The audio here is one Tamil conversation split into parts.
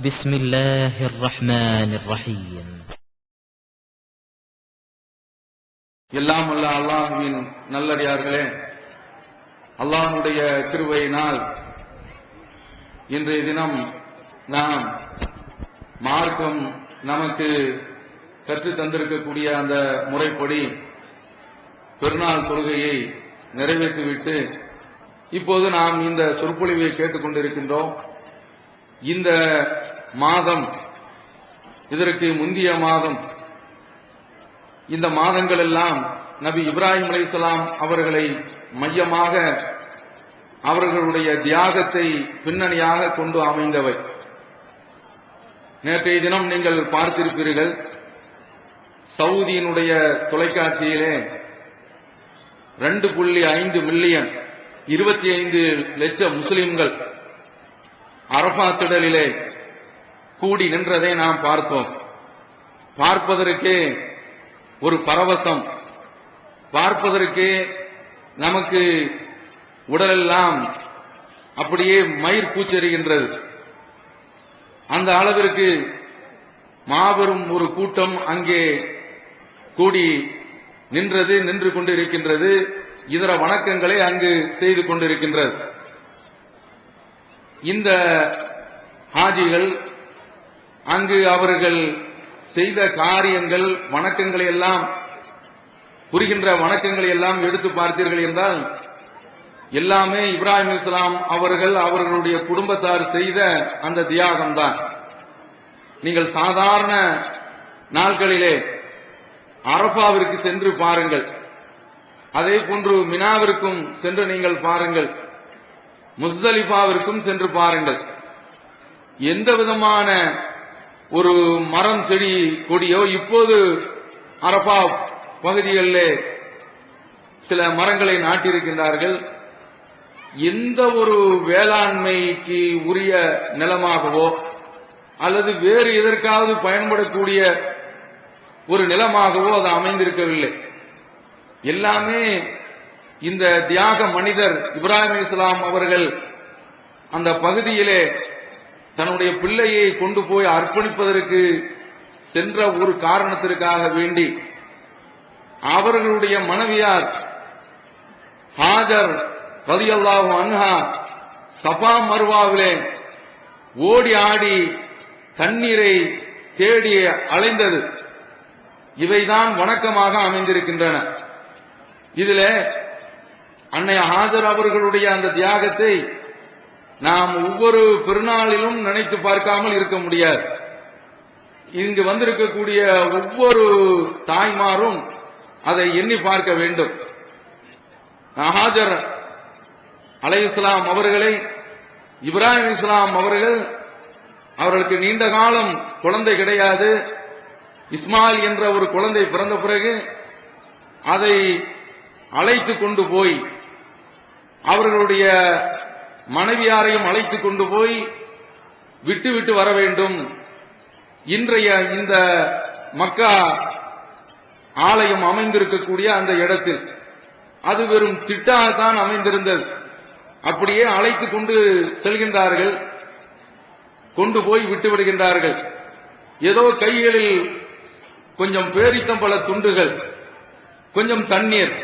بسم الله الرحمن الرحيم. எல்லாம் வல்ல அல்லாஹ்வின் நல்லடியார்களே, அல்லாஹ்வுடைய கிருபையினால் இன்றைய தினம் நாம் மார்க்கம் நமக்கு கற்றுத் தந்திருக்கக்கூடிய அந்த முறைப்படி பெருநாள் தொழுகையை நிறைவேற்றிவிட்டு இப்போது நாம் இந்த சொற்பொழிவை கேட்டுக் கொண்டிருக்கின்றோம். இந்த மாதம், இதற்கு முந்திய மாதம், இந்த மாதங்கள் எல்லாம் நபி இப்ராஹிம் அலைஹிஸ்ஸலாம் அவர்களை மையமாக, அவர்களுடைய தியாகத்தை பின்னணியாக கொண்டு அமைந்தவை. நேற்றைய தினம் நீங்கள் பார்த்திருப்பீர்கள், சவுதியினுடைய தொலைக்காட்சியிலே 2.5 மில்லியன் 25 லட்சம் முஸ்லிம்கள் அரஃபாத் திடலிலே கூடி நின்றதை நாம் பார்த்தோம். பார்ப்பதற்கே ஒரு பரவசம், பார்ப்பதற்கே நமக்கு உடலெல்லாம் அப்படியே மயிர் பூச்செறிகின்றது. அந்த அளவிற்கு மாபெரும் ஒரு கூட்டம் அங்கே கூடி நின்று கொண்டிருக்கின்றது. இதர வணக்கங்களை அங்கு செய்து கொண்டிருக்கின்றது. இந்த ஹாஜிகள் அங்கு அவர்கள் செய்த காரியங்கள், வணக்கங்களை எல்லாம், புரிகின்ற வணக்கங்களை எல்லாம் எடுத்து பார்த்தீர்கள் என்றால் எல்லாமே இப்ராஹிம் அலைஹிஸ்ஸலாம் அவர்கள் அவர்களுடைய குடும்பத்தார் செய்த அந்த தியாகம்தான். நீங்கள் சாதாரண நாட்களிலே அரஃபாவிற்கு சென்று பாருங்கள், அதே போன்று மினாவிற்கும் சென்று நீங்கள் பாருங்கள், முஸ்தலிஃபாவிற்கும் சென்று பாருங்கள். எந்த விதமான ஒரு மரம், செடி, கொடியோ, இப்போது அரஃபா பகுதிகளிலே சில மரங்களை நாட்டியிருக்கின்றார்கள். எந்த ஒரு வேளாண்மைக்கு உரிய நிலமாகவோ அல்லது வேறு எதற்காவது பயன்படக்கூடிய ஒரு நிலமாகவோ அது அமைந்திருக்கவில்லை. எல்லாமே இந்த தியாக மனிதர் இப்ராஹிம் அலைஹிஸ்ஸலாம் அவர்கள் அந்த பகுதியிலே தன்னுடைய பிள்ளையை கொண்டு போய் அர்ப்பணிப்பதற்கு சென்ற ஒரு காரணத்திற்காக வேண்டி அவர்களுடைய மனைவியார் ஹாஜர் ரலியல்லாஹு அன்ஹா சஃபா மர்வாவிலே ஓடி ஆடி தண்ணீரை தேடி அலைந்தது. இவைதான் வணக்கமாக அமைந்திருக்கின்றன. இதிலே அன்னை ஹாஜர் அவர்களுடைய அந்த தியாகத்தை நாம் ஒவ்வொரு பெருநாளிலும் நினைத்து பார்க்காமல் இருக்க முடியாது. இங்கு வந்திருக்கக்கூடிய ஒவ்வொரு தாய்மாரும் அதை எண்ணி பார்க்க வேண்டும். ஹாஜர் அலைஹிஸ்ஸலாம் அவர்களை இப்ராஹிம் அலைஹிஸ்ஸலாம் அவர்களுக்கு நீண்ட காலம் குழந்தை கிடையாது. இஸ்மாயில் என்ற ஒரு குழந்தை பிறந்த பிறகு அதை அழைத்து கொண்டு போய் அவர்களுடைய மனைவியாரையும் அழைத்து கொண்டு போய் விட்டு வர வேண்டும். இன்றைய இந்த மக்கா ஆலயம் அமைந்திருக்கக்கூடிய அந்த இடத்தில் அது வெறும் திட்டாகத்தான் அமைந்திருந்தது. அப்படியே அழைத்து கொண்டு செல்கின்றார்கள், கொண்டு போய் விட்டு விடுகின்றார்கள். ஏதோ கைகளில் கொஞ்சம் பேரித்தம்பழ துண்டுகள், கொஞ்சம் தண்ணீர்,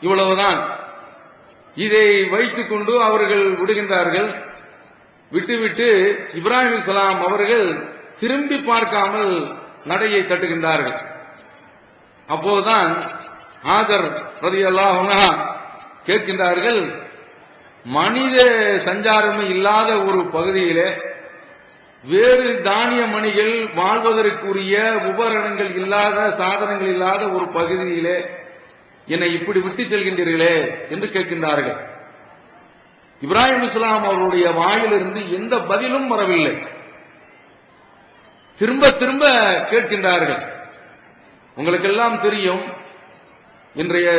இவ்வளவுதான். இதை வைத்துக் கொண்டு அவர்கள் விடுகின்றார்கள். விட்டுவிட்டு இப்ராஹிம் அலைஹிஸ்ஸலாம் அவர்கள் திரும்பி பார்க்காமல் நடையை தட்டுகின்றார்கள். அப்போதுதான் ஹாஜர் ரலியல்லாஹு அன்ஹா கேட்கின்றார்கள், மனித சஞ்சாரமே இல்லாத ஒரு பகுதியிலே, வேறு தானிய மணிகள் வாழ்வதற்குரிய உபகரணங்கள் இல்லாத, சாதனங்கள் இல்லாத ஒரு பகுதியிலே என்னை இப்படி விட்டு செல்கின்றீர்களே என்று கேட்கின்றார்கள். இப்ராஹிம் அலைஹிஸ்ஸலாம் அவருடைய வாயிலிருந்து எந்த பதிலும் வரவில்லை. திரும்ப திரும்ப கேட்கின்றார்கள். உங்களுக்கெல்லாம் தெரியும், இன்றைய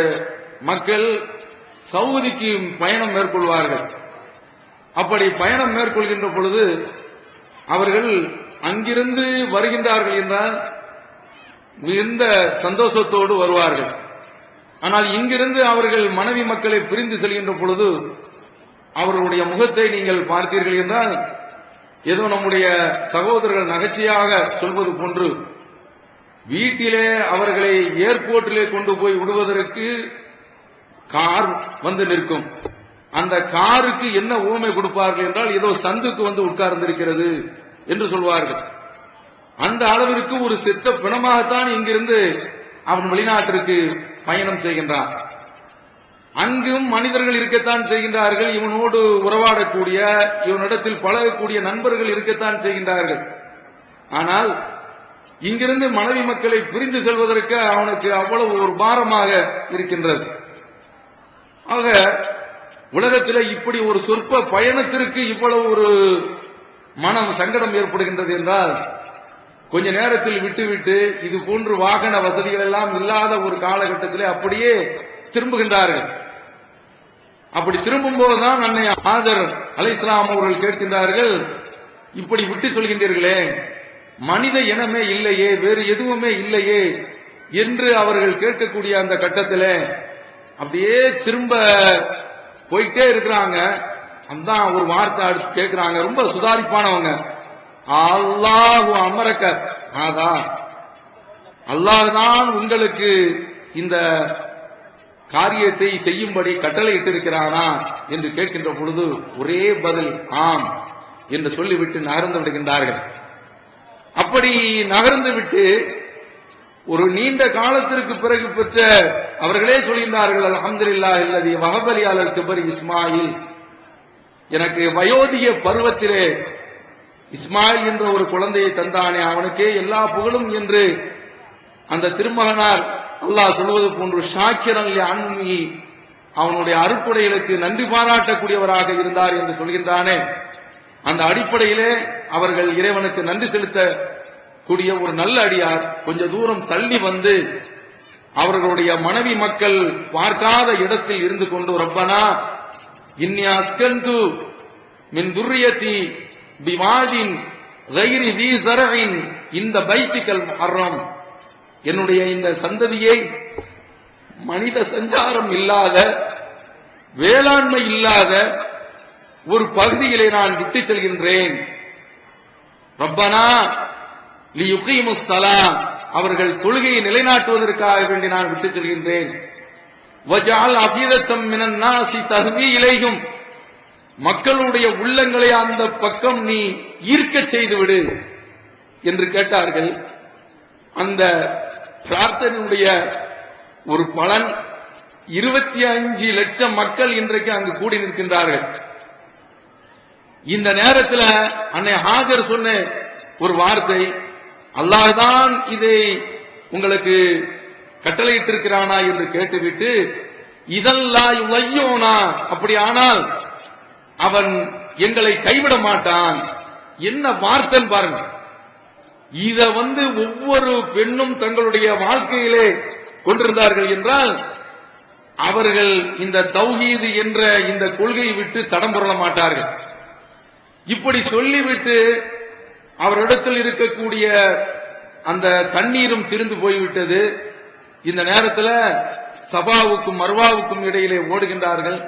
மக்கள் சவுதிக்கு பயணம் மேற்கொள்வார்கள். அப்படி பயணம் மேற்கொள்கின்ற பொழுது அவர்கள் அங்கிருந்து வருகின்றார்கள் என்றால் மிகுந்த சந்தோஷத்தோடு வருவார்கள். ஆனால் இங்கிருந்து அவர்கள் மனைவி மக்களை பிரிந்து செல்கின்ற பொழுது அவர்களுடைய முகத்தை நீங்கள் பார்த்தீர்கள் என்றால் ஏதோ நம்முடைய சகோதரர்கள் நகைச்சியாக சொல்வது போன்று வீட்டிலே அவர்களை ஏர்போர்ட்டிலே கொண்டு போய் விடுவதற்கு கார் வந்து நிற்கும். அந்த காருக்கு என்ன ஊமை கொடுப்பார்கள் என்றால் ஏதோ சந்துக்கு வந்து உட்கார்ந்திருக்கிறது என்று சொல்வார்கள். அந்த அளவிற்கு ஒரு செத்த பிணமாகத்தான் இங்கிருந்து அவன் வெளிநாட்டிற்கு பயணம் செய்கின்றான். அங்கும் மனிதர்கள் இருக்கத்தான் செய்கின்றார்கள். இவனோடு உறவாடக்கூடிய, இவனிடத்தில் பழகக்கூடிய நண்பர்கள் இருக்கத்தான் செய்கின்றார்கள். ஆனால் இங்கிருந்து மனைவி மக்களை பிரிந்து செல்வதற்கு அவனுக்கு அவ்வளவு ஒரு பாரமாக இருக்கின்றது. ஆக உலகத்தில் இப்படி ஒரு சொற்ப பயணத்திற்கு இவ்வளவு ஒரு மனம் சங்கடம் ஏற்படுகின்றது என்றால், கொஞ்ச நேரத்தில் விட்டுவிட்டு இது போன்று வாகன வசதிகள் எல்லாம் இல்லாத ஒரு காலகட்டத்தில் அப்படியே திரும்புகின்றார்கள். அப்படி திரும்பும் போதுதான் அன்னை ஹாஜர் அலைஹிஸ்ஸலாம் அவர்கள் கேட்கின்றார்கள், இப்படி விட்டு சொல்கின்றீர்களே, மனித இனமே இல்லையே, வேறு எதுவுமே இல்லையே என்று அவர்கள் கேட்கக்கூடிய அந்த கட்டத்தில் அப்படியே திரும்ப போயிட்டே இருக்கிறாங்க. அதான் ஒரு வார்த்தை அடுத்து கேட்கிறாங்க, ரொம்ப சுதாரிப்பானவங்க. அல்லாஹு அமரக்க, அல்லாஹ் தான் உங்களுக்கு இந்த காரியத்தை செய்யும்படி கட்டளையிட்டு இருக்கிறானா என்று கேட்கின்ற பொழுது ஒரே பதில் ஆம் என்று சொல்லிவிட்டு நகர்ந்து விடுகின்றார்கள். அப்படி நகர்ந்து விட்டு ஒரு நீண்ட காலத்திற்கு பிறகு பெற்ற அவர்களே சொல்கின்றார்கள், அல்ஹம்துலில்லாஹ் அல்லதி வஹபலி அலல் கிபரி இஸ்மாயில், எனக்கு வயோதிக பருவத்திலே இஸ்மாயில் என்ற ஒரு குழந்தையை தந்தானே, அவனுக்கே எல்லா புகழும் என்று அந்த திருமகனார் அல்லாஹ் சொல்வது போன்று ஷாக்கிரன் அன்மி, அவனுடைய அருட்கொடைகளுக்கு நன்றி பாராட்டக்கூடியவராக இருந்தார் என்று சொல்கின்றானே, அந்த அடிப்படையிலே அவர்கள் இறைவனுக்கு நன்றி செலுத்தக்கூடிய ஒரு நல்ல அடியார் கொஞ்ச தூரம் தள்ளி வந்து அவர்களுடைய மனைவி மக்கள் பார்க்காத இடத்தில் இருந்து கொண்டு, ரப்பனா இன்னி அஸ்கந்து மின் துர்ரியதி பிவாதின் கைரி தி ஸரஇன் இந்த பைத்திகல் முஹர்ரம், என்னுடைய இந்த சந்ததியை மனித சஞ்சாரம் இல்லாத, வேளாண்மை இல்லாத ஒரு பகுதியிலே நான் விட்டு செல்கின்றேன். ரப்பனா லியுகீமுஸ் ஸலாம், அவர்கள் தொழுகையை நிலைநாட்டுவதற்காக வேண்டி நான் விட்டு செல்கின்றேன். வஜஅல் அஃபீதத்தம் மினன் நாஸி தஹ்வி இலைஹிம், மக்களுடைய உள்ளங்களை அந்த பக்கம் நீ ஈர்க்க செய்து விடு என்று கேட்டார்கள். அந்த பிரார்த்தனையுடைய ஒரு பலன் 25 லட்சம் மக்கள் இன்றைக்கு அங்கு கூடி நிற்கின்றார்கள். இந்த நேரத்தில் அன்னை ஹாஜர் சொன்ன ஒரு வார்த்தை, அல்லாஹ் தான் இதை உங்களுக்கு கட்டளையிட்டிருக்கிறானா என்று கேட்டுவிட்டு, இதெல்லாம் யுலையோனா, அப்படி ஆனால் அவன் எங்களை கைவிட மாட்டான். என்ன வார்த்தை பாருங்க. இத ஒவ்வொரு பெண்ணும் தங்களுடைய வாழ்க்கையிலே கொண்டிருந்தார்கள் என்றால் அவர்கள் இந்த தௌஹீது என்ற இந்த கொள்கையை விட்டு தடம் புரள மாட்டார்கள். இப்படி சொல்லிவிட்டு அவரிடத்தில் இருக்கக்கூடிய அந்த தண்ணீரும் திரிந்து போய்விட்டது. இந்த நேரத்தில் சபாவுக்கும் மர்வாவுக்கும் இடையிலே ஓடுகின்றார்கள்.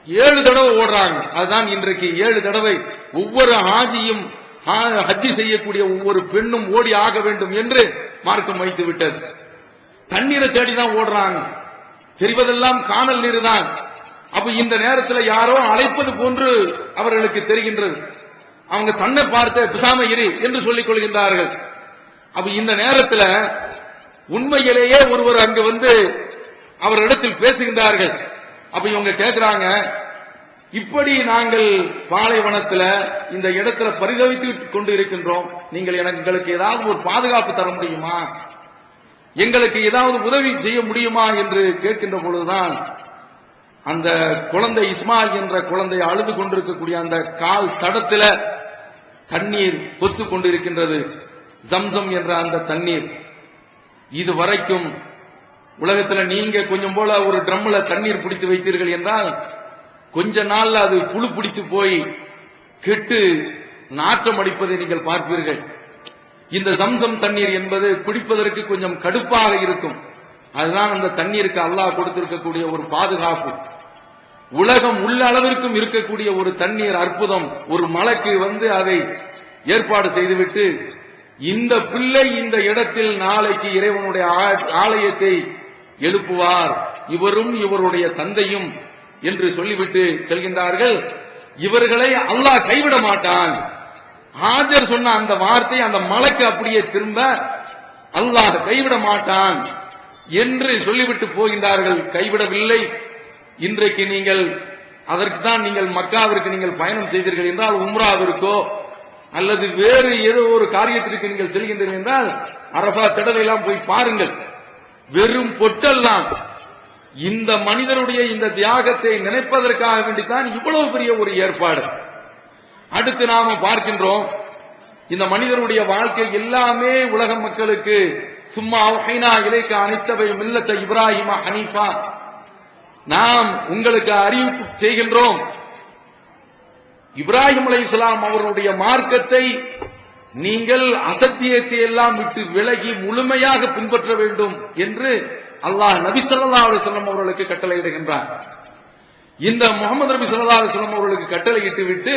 7 தடவை ஓடுறாங்க. அதுதான் இன்றைக்கு 7 தடவை ஒவ்வொரு ஹாஜியும் ஹஜ்ஜி செய்யக்கூடிய ஒவ்வொரு பெண்ணும் ஓடி ஆக வேண்டும் என்று மார்க்கம் வைத்து விட்டது. தண்ணீரை தேடிதான் ஓடுறாங்க. தெரிவதெல்லாம் காணல் நீர் தான். அப்ப இந்த நேரத்தில் யாரோ அழைப்பது போன்று அவர்களுக்கு தெரிகின்றது. அவங்க தன்னை பார்த்த பிசாம இரு என்று சொல்லிக் கொள்கின்றார்கள். அப்ப இந்த நேரத்தில் உண்மையிலேயே ஒருவர் அங்கு அவரிடத்தில் பேசுகின்றார்கள். அப்ப இவங்க கேட்கிறாங்க, இப்படி நாங்கள் பாலைவனத்தில் இந்த இடத்துல பரிதவித்துக் கொண்டு இருக்கின்றோம், நீங்கள் எங்களுக்கு ஏதாவது ஒரு பாதுகாப்பு தர முடியுமா, எங்களுக்கு ஏதாவது உதவி செய்ய முடியுமா என்று கேட்கின்ற பொழுதுதான் அந்த குழந்தை இஸ்மாயில் என்ற குழந்தை அழுது கொண்டிருக்கக்கூடிய அந்த கால் தடத்தில் தண்ணீர் கொத்து கொண்டிருக்கின்றது. ஜம்சம் என்ற அந்த தண்ணீர் இதுவரைக்கும் உலகத்தில் நீங்க கொஞ்சம் போல ஒரு ட்ரம்ல தண்ணீர் பிடித்து வைத்தீர்கள் என்றால் கொஞ்ச நாள்ல அது புழு பிடித்து போய் கெட்டு நாற்றம் அடிப்பதை நீங்கள் பார்ப்பீர்கள். இந்த ஜம்சம் தண்ணீர் என்பது குடிப்பதற்கு கொஞ்சம் கடுப்பாக இருக்கும். அதுதான் அந்த தண்ணீருக்கு அல்லாஹ் கொடுத்திருக்கக்கூடிய ஒரு பாதுகாப்பு. உலகம் உள்ள அளவிற்கும் இருக்கக்கூடிய ஒரு தண்ணீர் அற்புதம், ஒரு மலைக்கு அதை ஏற்பாடு செய்துவிட்டு இந்த பிள்ளை இந்த இடத்தில் நாளைக்கு இறைவனுடைய ஆலயத்தை எழுப்புவார், இவரும் இவருடைய தந்தையும் என்று சொல்லிவிட்டு செல்கின்றார்கள். இவர்களை அல்லாஹ் கைவிட மாட்டான். ஹாஜர் சொன்ன அந்த வார்த்தை அந்த மலைக்கு அப்படியே திரும்ப அல்லாஹ் கைவிட மாட்டான் என்று சொல்லிவிட்டு போகின்றார்கள். கைவிடவில்லை. இன்றைக்கு நீங்கள் அதற்கு தான் நீங்கள் மக்காவிற்கு நீங்கள் பயணம் செய்தீர்கள் என்றால், உம்ராவிற்கோ அல்லது வேறு ஏதோ ஒரு காரியத்திற்கு நீங்கள் செல்கின்றீர்கள் என்றால் அரபா திடலையெல்லாம் போய் பாருங்கள். வெறும் பொட்டெல்லாம் இந்த மனிதருடைய இந்த தியாகத்தை நினைப்பதற்காக வேண்டித்தான் இவ்வளவு பெரிய ஒரு ஏற்பாடு. அடுத்து நாம பார்க்கின்றோம், இந்த மனிதருடைய வாழ்க்கை எல்லாமே உலக மக்களுக்கு சும்மா அவ்ஹைனா இலைக்க அனித்தவை மில்லத்த இப்ராஹிமா ஹனீஃபா, நாம் உங்களுக்கு அறிவிப்பு செய்கின்றோம், இப்ராஹிம் அலைஹிஸ்ஸலாம் அவர்களுடைய மார்க்கத்தை நீங்கள் அசத்தியத்தை எல்லாம் விட்டு விலகி முழுமையாக பின்பற்ற வேண்டும் என்று அல்லாஹ் நபி ஸல்லல்லாஹு அலைஹி வஸல்லம் அவர்களுக்கு கட்டளையிடுகின்றார். இந்த முஹம்மது நபி ஸல்லல்லாஹு அலைஹி வஸல்லம் அவர்களுக்கு கட்டளையிட்டு விட்டு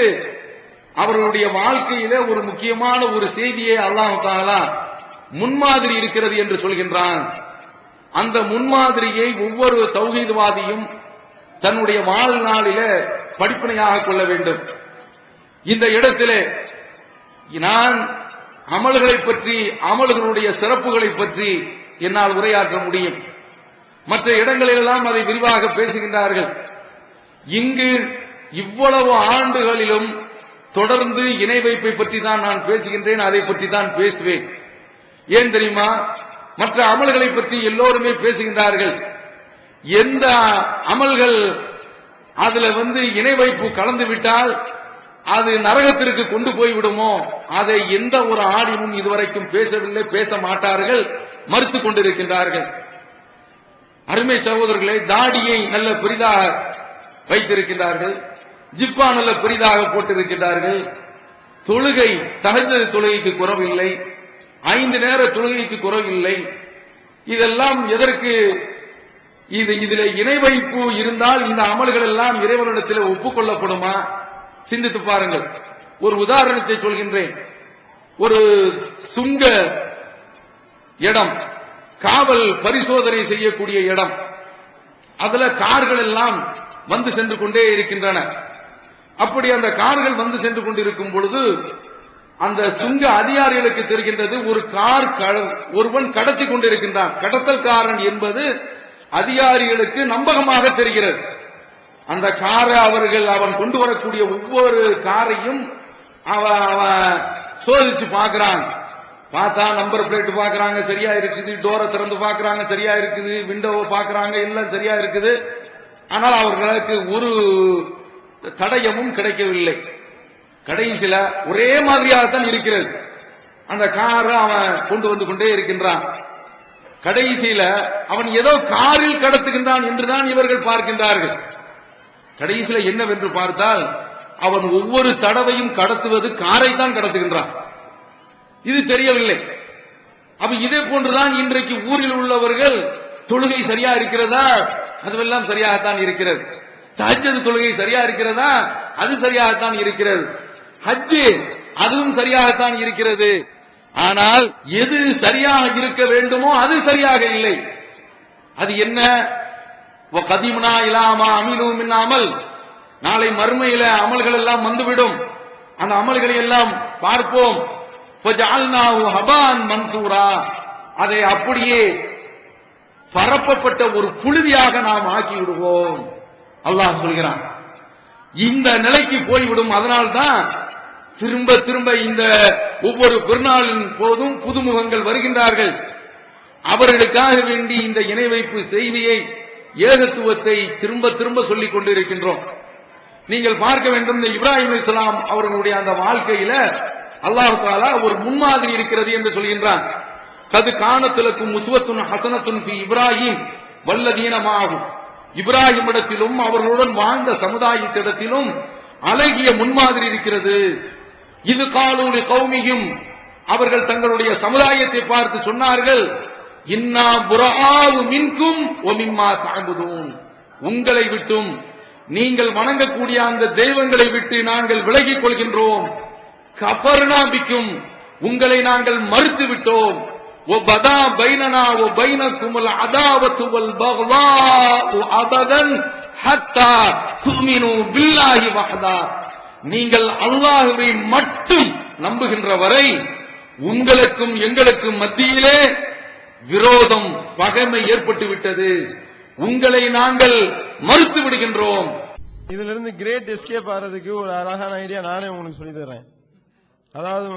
அவர்களுடைய வாழ்க்கையிலே ஒரு முக்கியமான ஒரு செய்தியை அல்லாஹ் தஆலா முன்மாதிரி இருக்கிறது என்று சொல்கின்றான். அந்த முன்மாதிரியை ஒவ்வொரு தௌஹீத்வாதியும் தன்னுடைய வாழ்நாளிலே படிப்பினையாக கொள்ள வேண்டும். இந்த இடத்திலே நான் அமல்களை பற்றி, அமல்களுடைய சிறப்புகளை பற்றி என்னால் உரையாற்ற முடியும். மற்ற இடங்களிலெல்லாம் அதை விரிவாக பேசுகின்றார்கள். இங்கு இவ்வளவு ஆண்டுகளிலும் தொடர்ந்து இணை வைப்பை பற்றி தான் நான் பேசுகின்றேன், அதை பற்றி தான் பேசுவேன். ஏன் தெரியுமா? மற்ற அமல்களை பற்றி எல்லோருமே பேசுகின்றார்கள். எந்த அமல்கள் அதுல இணை வைப்பு கலந்து விட்டால் அது நரகத்திற்கு கொண்டு போய்விடுமோ அதை எந்த ஒரு ஆடியும் இதுவரைக்கும் பேசவில்லை, பேச மாட்டார்கள், மறுத்து கொண்டிருக்கின்றார்கள். அருமை சகோதரர்களை, தாடியை நல்ல பெரிதாக வைத்திருக்கின்றார்கள், ஜிப்பா நல்ல பெரிதாக போட்டிருக்கின்றார்கள். தொழுகை தஹஜ்ஜுத் தொழுகைக்கு குறவில்லை, 5 நேர தொழுகைக்கு குறவில்லை. இதெல்லாம் எதற்கு? இதில் இணை வைப்பு இருந்தால் இந்த அமல்கள் எல்லாம் இறைவனிடத்தில் ஒப்புக்கொள்ளப்படுமா? சிந்தித்து பாருங்கள். ஒரு உதாரணத்தை சொல்கின்றேன். ஒரு சுங்க இடம், காவல் பரிசோதனை செய்யக்கூடிய இடம், அதுல கார்கள் எல்லாம் சென்று கொண்டே இருக்கின்றன. அப்படி அந்த கார்கள் சென்று கொண்டிருக்கும் பொழுது அந்த சுங்க அதிகாரிகளுக்கு தெரிகின்றது, ஒரு கார் ஒருவன் கடத்தி கொண்டிருக்கின்றான். கடத்தல்காரன் என்பது அதிகாரிகளுக்கு நம்பகமாக தெரிகிறது. அந்த காரை அவன் கொண்டு வரக்கூடிய ஒவ்வொரு காரையும் அவன் சோதிச்சு பார்க்கிறான். பார்த்தா நம்பர் பிளேட் பார்க்கறாங்க, சரியா இருக்குது. டோரை திறந்து பார்க்கறாங்க, சரியா இருக்குது. விண்டோவை பார்க்கறாங்க, எல்லாம் சரியா இருக்குது. ஆனால் அவர்களுக்கு ஒரு தடயமும் கிடைக்கவில்லை. கடைசியில ஒரே மாதிரியாகத்தான் இருக்கிறது. அந்த காரை அவன் கொண்டு கொண்டே இருக்கின்றான். கடைசியில அவன் ஏதோ காரில் கடத்துகின்றான் என்றுதான் இவர்கள் பார்க்கின்றார்கள். கடைசியில என்னவென்று பார்த்தால் அவன் ஒவ்வொரு தடவையும் கடத்துவது காரை தான் கடத்துகின்றான். இது தெரியவில்லை. அப்ப இதே போன்றுதான் இன்றைக்கு ஊரில் உள்ளவர்கள் தொழுகை சரியா இருக்கிறதா? அதுவெல்லாம் சரியாகத்தான் இருக்கிறது. தஹஜ்ஜுத் தொழுகை சரியா இருக்கிறதா? அது சரியாகத்தான் இருக்கிறது. ஹஜ்ஜு அதுவும் சரியாகத்தான் இருக்கிறது. ஆனால் எது சரியாக இருக்க வேண்டுமோ அது சரியாக இல்லை. அது என்ன? வகதிம்னா இலாமா அமிலு மின் அமல், நாளை மறுமையில அமல்கள் எல்லாம் வந்துவிடும். அந்த அமல்களை எல்லாம் பார்ப்போம். ஃபஜஅல்னாஹு ஹபான் மன்சூரா, அதை அப்படியே பரப்பப்பட்ட ஒரு புழுதியாக நாம் ஆக்கி விடுவோம். அல்லாஹ் சொல்கிறான். இந்த நிலைக்கு போய்விடும். அதனால்தான் திரும்ப திரும்ப இந்த ஒவ்வொரு பெருநாளின் போதும் புதுமுகங்கள் வருகின்றார்கள். அவர்களுக்காக வேண்டி இந்த இணை வைப்பு செய்தியை, ஏகத்துவத்தை திரும்ப திரும்ப சொல்லிக் கொண்டிருக்கின்றோம். நீங்கள் பார்க்க வேண்டும், இந்த இப்ராஹிம் அலைஹிஸ்ஸலாம் அவர்களுடைய அந்த வாழ்க்கையில அல்லாஹ் தஆலா ஒரு முன்மாதிரி இருக்கிறது என்று சொல்கின்றான். கது கானத்துலக்கும் உஸ்வத்துன் ஹஸனத்துன் ஃபி இப்ராஹிம் வல்லதீன மஅஹு, இப்ராஹிம் இடத்திலும் அவர்களுடன் வாழ்ந்த சமுதாயத்திடத்திலும் அழகிய முன்மாதிரி இருக்கிறது. இது காலூலி கௌமியும், அவர்கள் தங்களுடைய சமுதாயத்தை பார்த்து சொன்னார்கள், இன்னா புரஆஉ மின்கும் வ மிம்மா தஅபுதூன், உங்களை விட்டும் நீங்கள் வணங்கக்கூடிய அந்த தெய்வங்களை விட்டு நாங்கள் விலகிக் கொள்கின்றோம். கஃபர்னாபிக்கும், உங்களை நாங்கள் மறுத்து விட்டோம். وَبَدَا بَيْنَنَا وَبَيْنَكُمُ الْعَدَاوَةُ وَالْبَغْضَاءُ أَبَدًا حَتَّى تُؤْمِنُوا بِاللَّهِ وَحْدَهُ. நீங்கள் அல்லாஹ்வை மட்டும் நம்புகின்ற வரை உங்களுக்கும் எங்களுக்கும் மத்தியிலே விரோதம், பகைமை ஏற்பட்டு விட்டது. உங்களை நாங்கள் மறுத்து விடுகின்றோம். இதுல இருந்து கிரேட் எஸ்கேப் ஆறதுக்கு ஒரு அழகான ஐடியா நானே உங்களுக்கு சொல்லி தர்றேன். அதாவது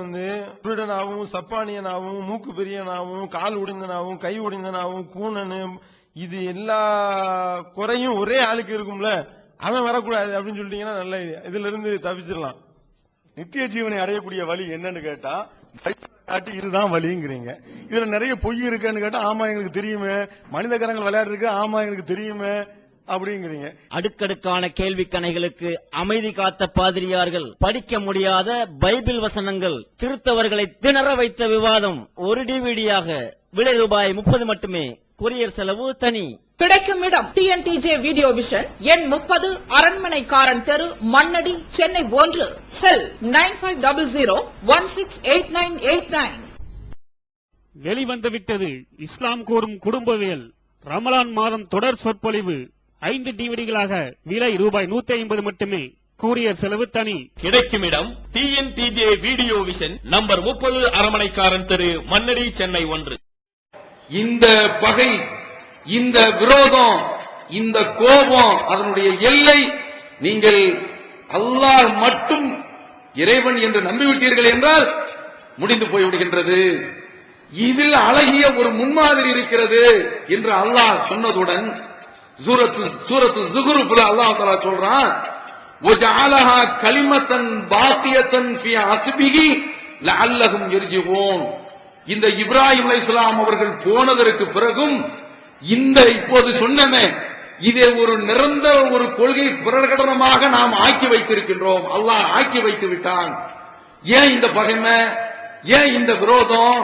குருடனாகவும் சப்பானியனாகவும் மூக்கு பெரியனாகவும் கால் உடைந்தனாகவும் கை உடைந்தனாகவும் கூணனு, இது எல்லா குறையும் ஒரே ஆளுக்கு இருக்கும்ல, அவன் வரக்கூடாது அப்படின்னு சொல்லிட்டீங்கன்னா நல்ல ஐடியா. இதுல இருந்து தப்பிச்சிடலாம். நித்திய ஜீவனை அடையக்கூடிய வழி என்னன்னு கேட்டா காட்டி இதுதான் வழிங்கிறீங்க. இதுல நிறைய பொய் இருக்குன்னு கேட்டா ஆமா எங்களுக்கு தெரியுமே, மனித கரங்கள் விளையாடுறதுக்கு ஆமா எங்களுக்கு தெரியுமே அப்படிங்கிறீங்க. அடுக்கடுக்கான கேள்வி கணைகளுக்கு அமைதி காத்த பாதிரியார்கள், படிக்க முடியாத பைபிள் வசனங்கள், கிறிஸ்தவர்களை திணற வைத்த விவாதம் ஒரு டிவிடியாக, விலை ரூபாய் 30 மட்டுமே, கொரியர் செலவு தனி. கிடைக்கும் இடம் TNTJ வீடியோ விஷன், எண் 30, அரண்மனைக்காரன் தெரு, மண்ணடி, சென்னை 1. செல் 9500168989. வெளிவந்துவிட்டது இஸ்லாம் கூறும் குடும்பவியல் ரமலான் மாதம் தொடர் சொற்பொழிவு 5 டிவிடிகளாக, விலை ரூபாய் 150 மட்டுமே, கூரியர் செலவு தனி. கிடைக்கும் இடம் TNTJ வீடியோ விஷன், நம்பர் 30, அரண்மனைக்காரன் தெரு, மண்ணடி, சென்னை 1. இந்த பகை, இந்த விரோதம், இந்த கோபம், அதனுடைய எல்லை நீங்கள் அல்லாஹ் மட்டும் இறைவன் என்று நம்பிவிட்டீர்கள் என்றால் முடிந்து போய்விடுகின்றது. இதில் அழகிய ஒரு முன்மாதிரி இருக்கிறது என்று அல்லாஹ் சொன்னதுடன் சூரத்து ஸுக்ரூஃப்ல அல்லாஹ் தஆலா சொல்றான், வஜஅலஹா கலிமத்தன் பாக்கியத்தன் ஃபீ அஸ்பிஹி லஅல்லஹும் யர்ஜிஊன். இந்த இப்ராஹிம் அலைஹிஸ்ஸலாம் அவர்கள் போனதற்கு பிறகும் இந்த இப்போது சொன்னமே, இதை ஒரு நிரந்தர ஒரு கொள்கை பிரகடனமாக நாம் ஆக்கி வைத்திருக்கின்றோம். அல்லாஹ் ஆக்கி வைத்து விட்டான். ஏன் இந்த பகைமை, ஏன் இந்த விரோதம்?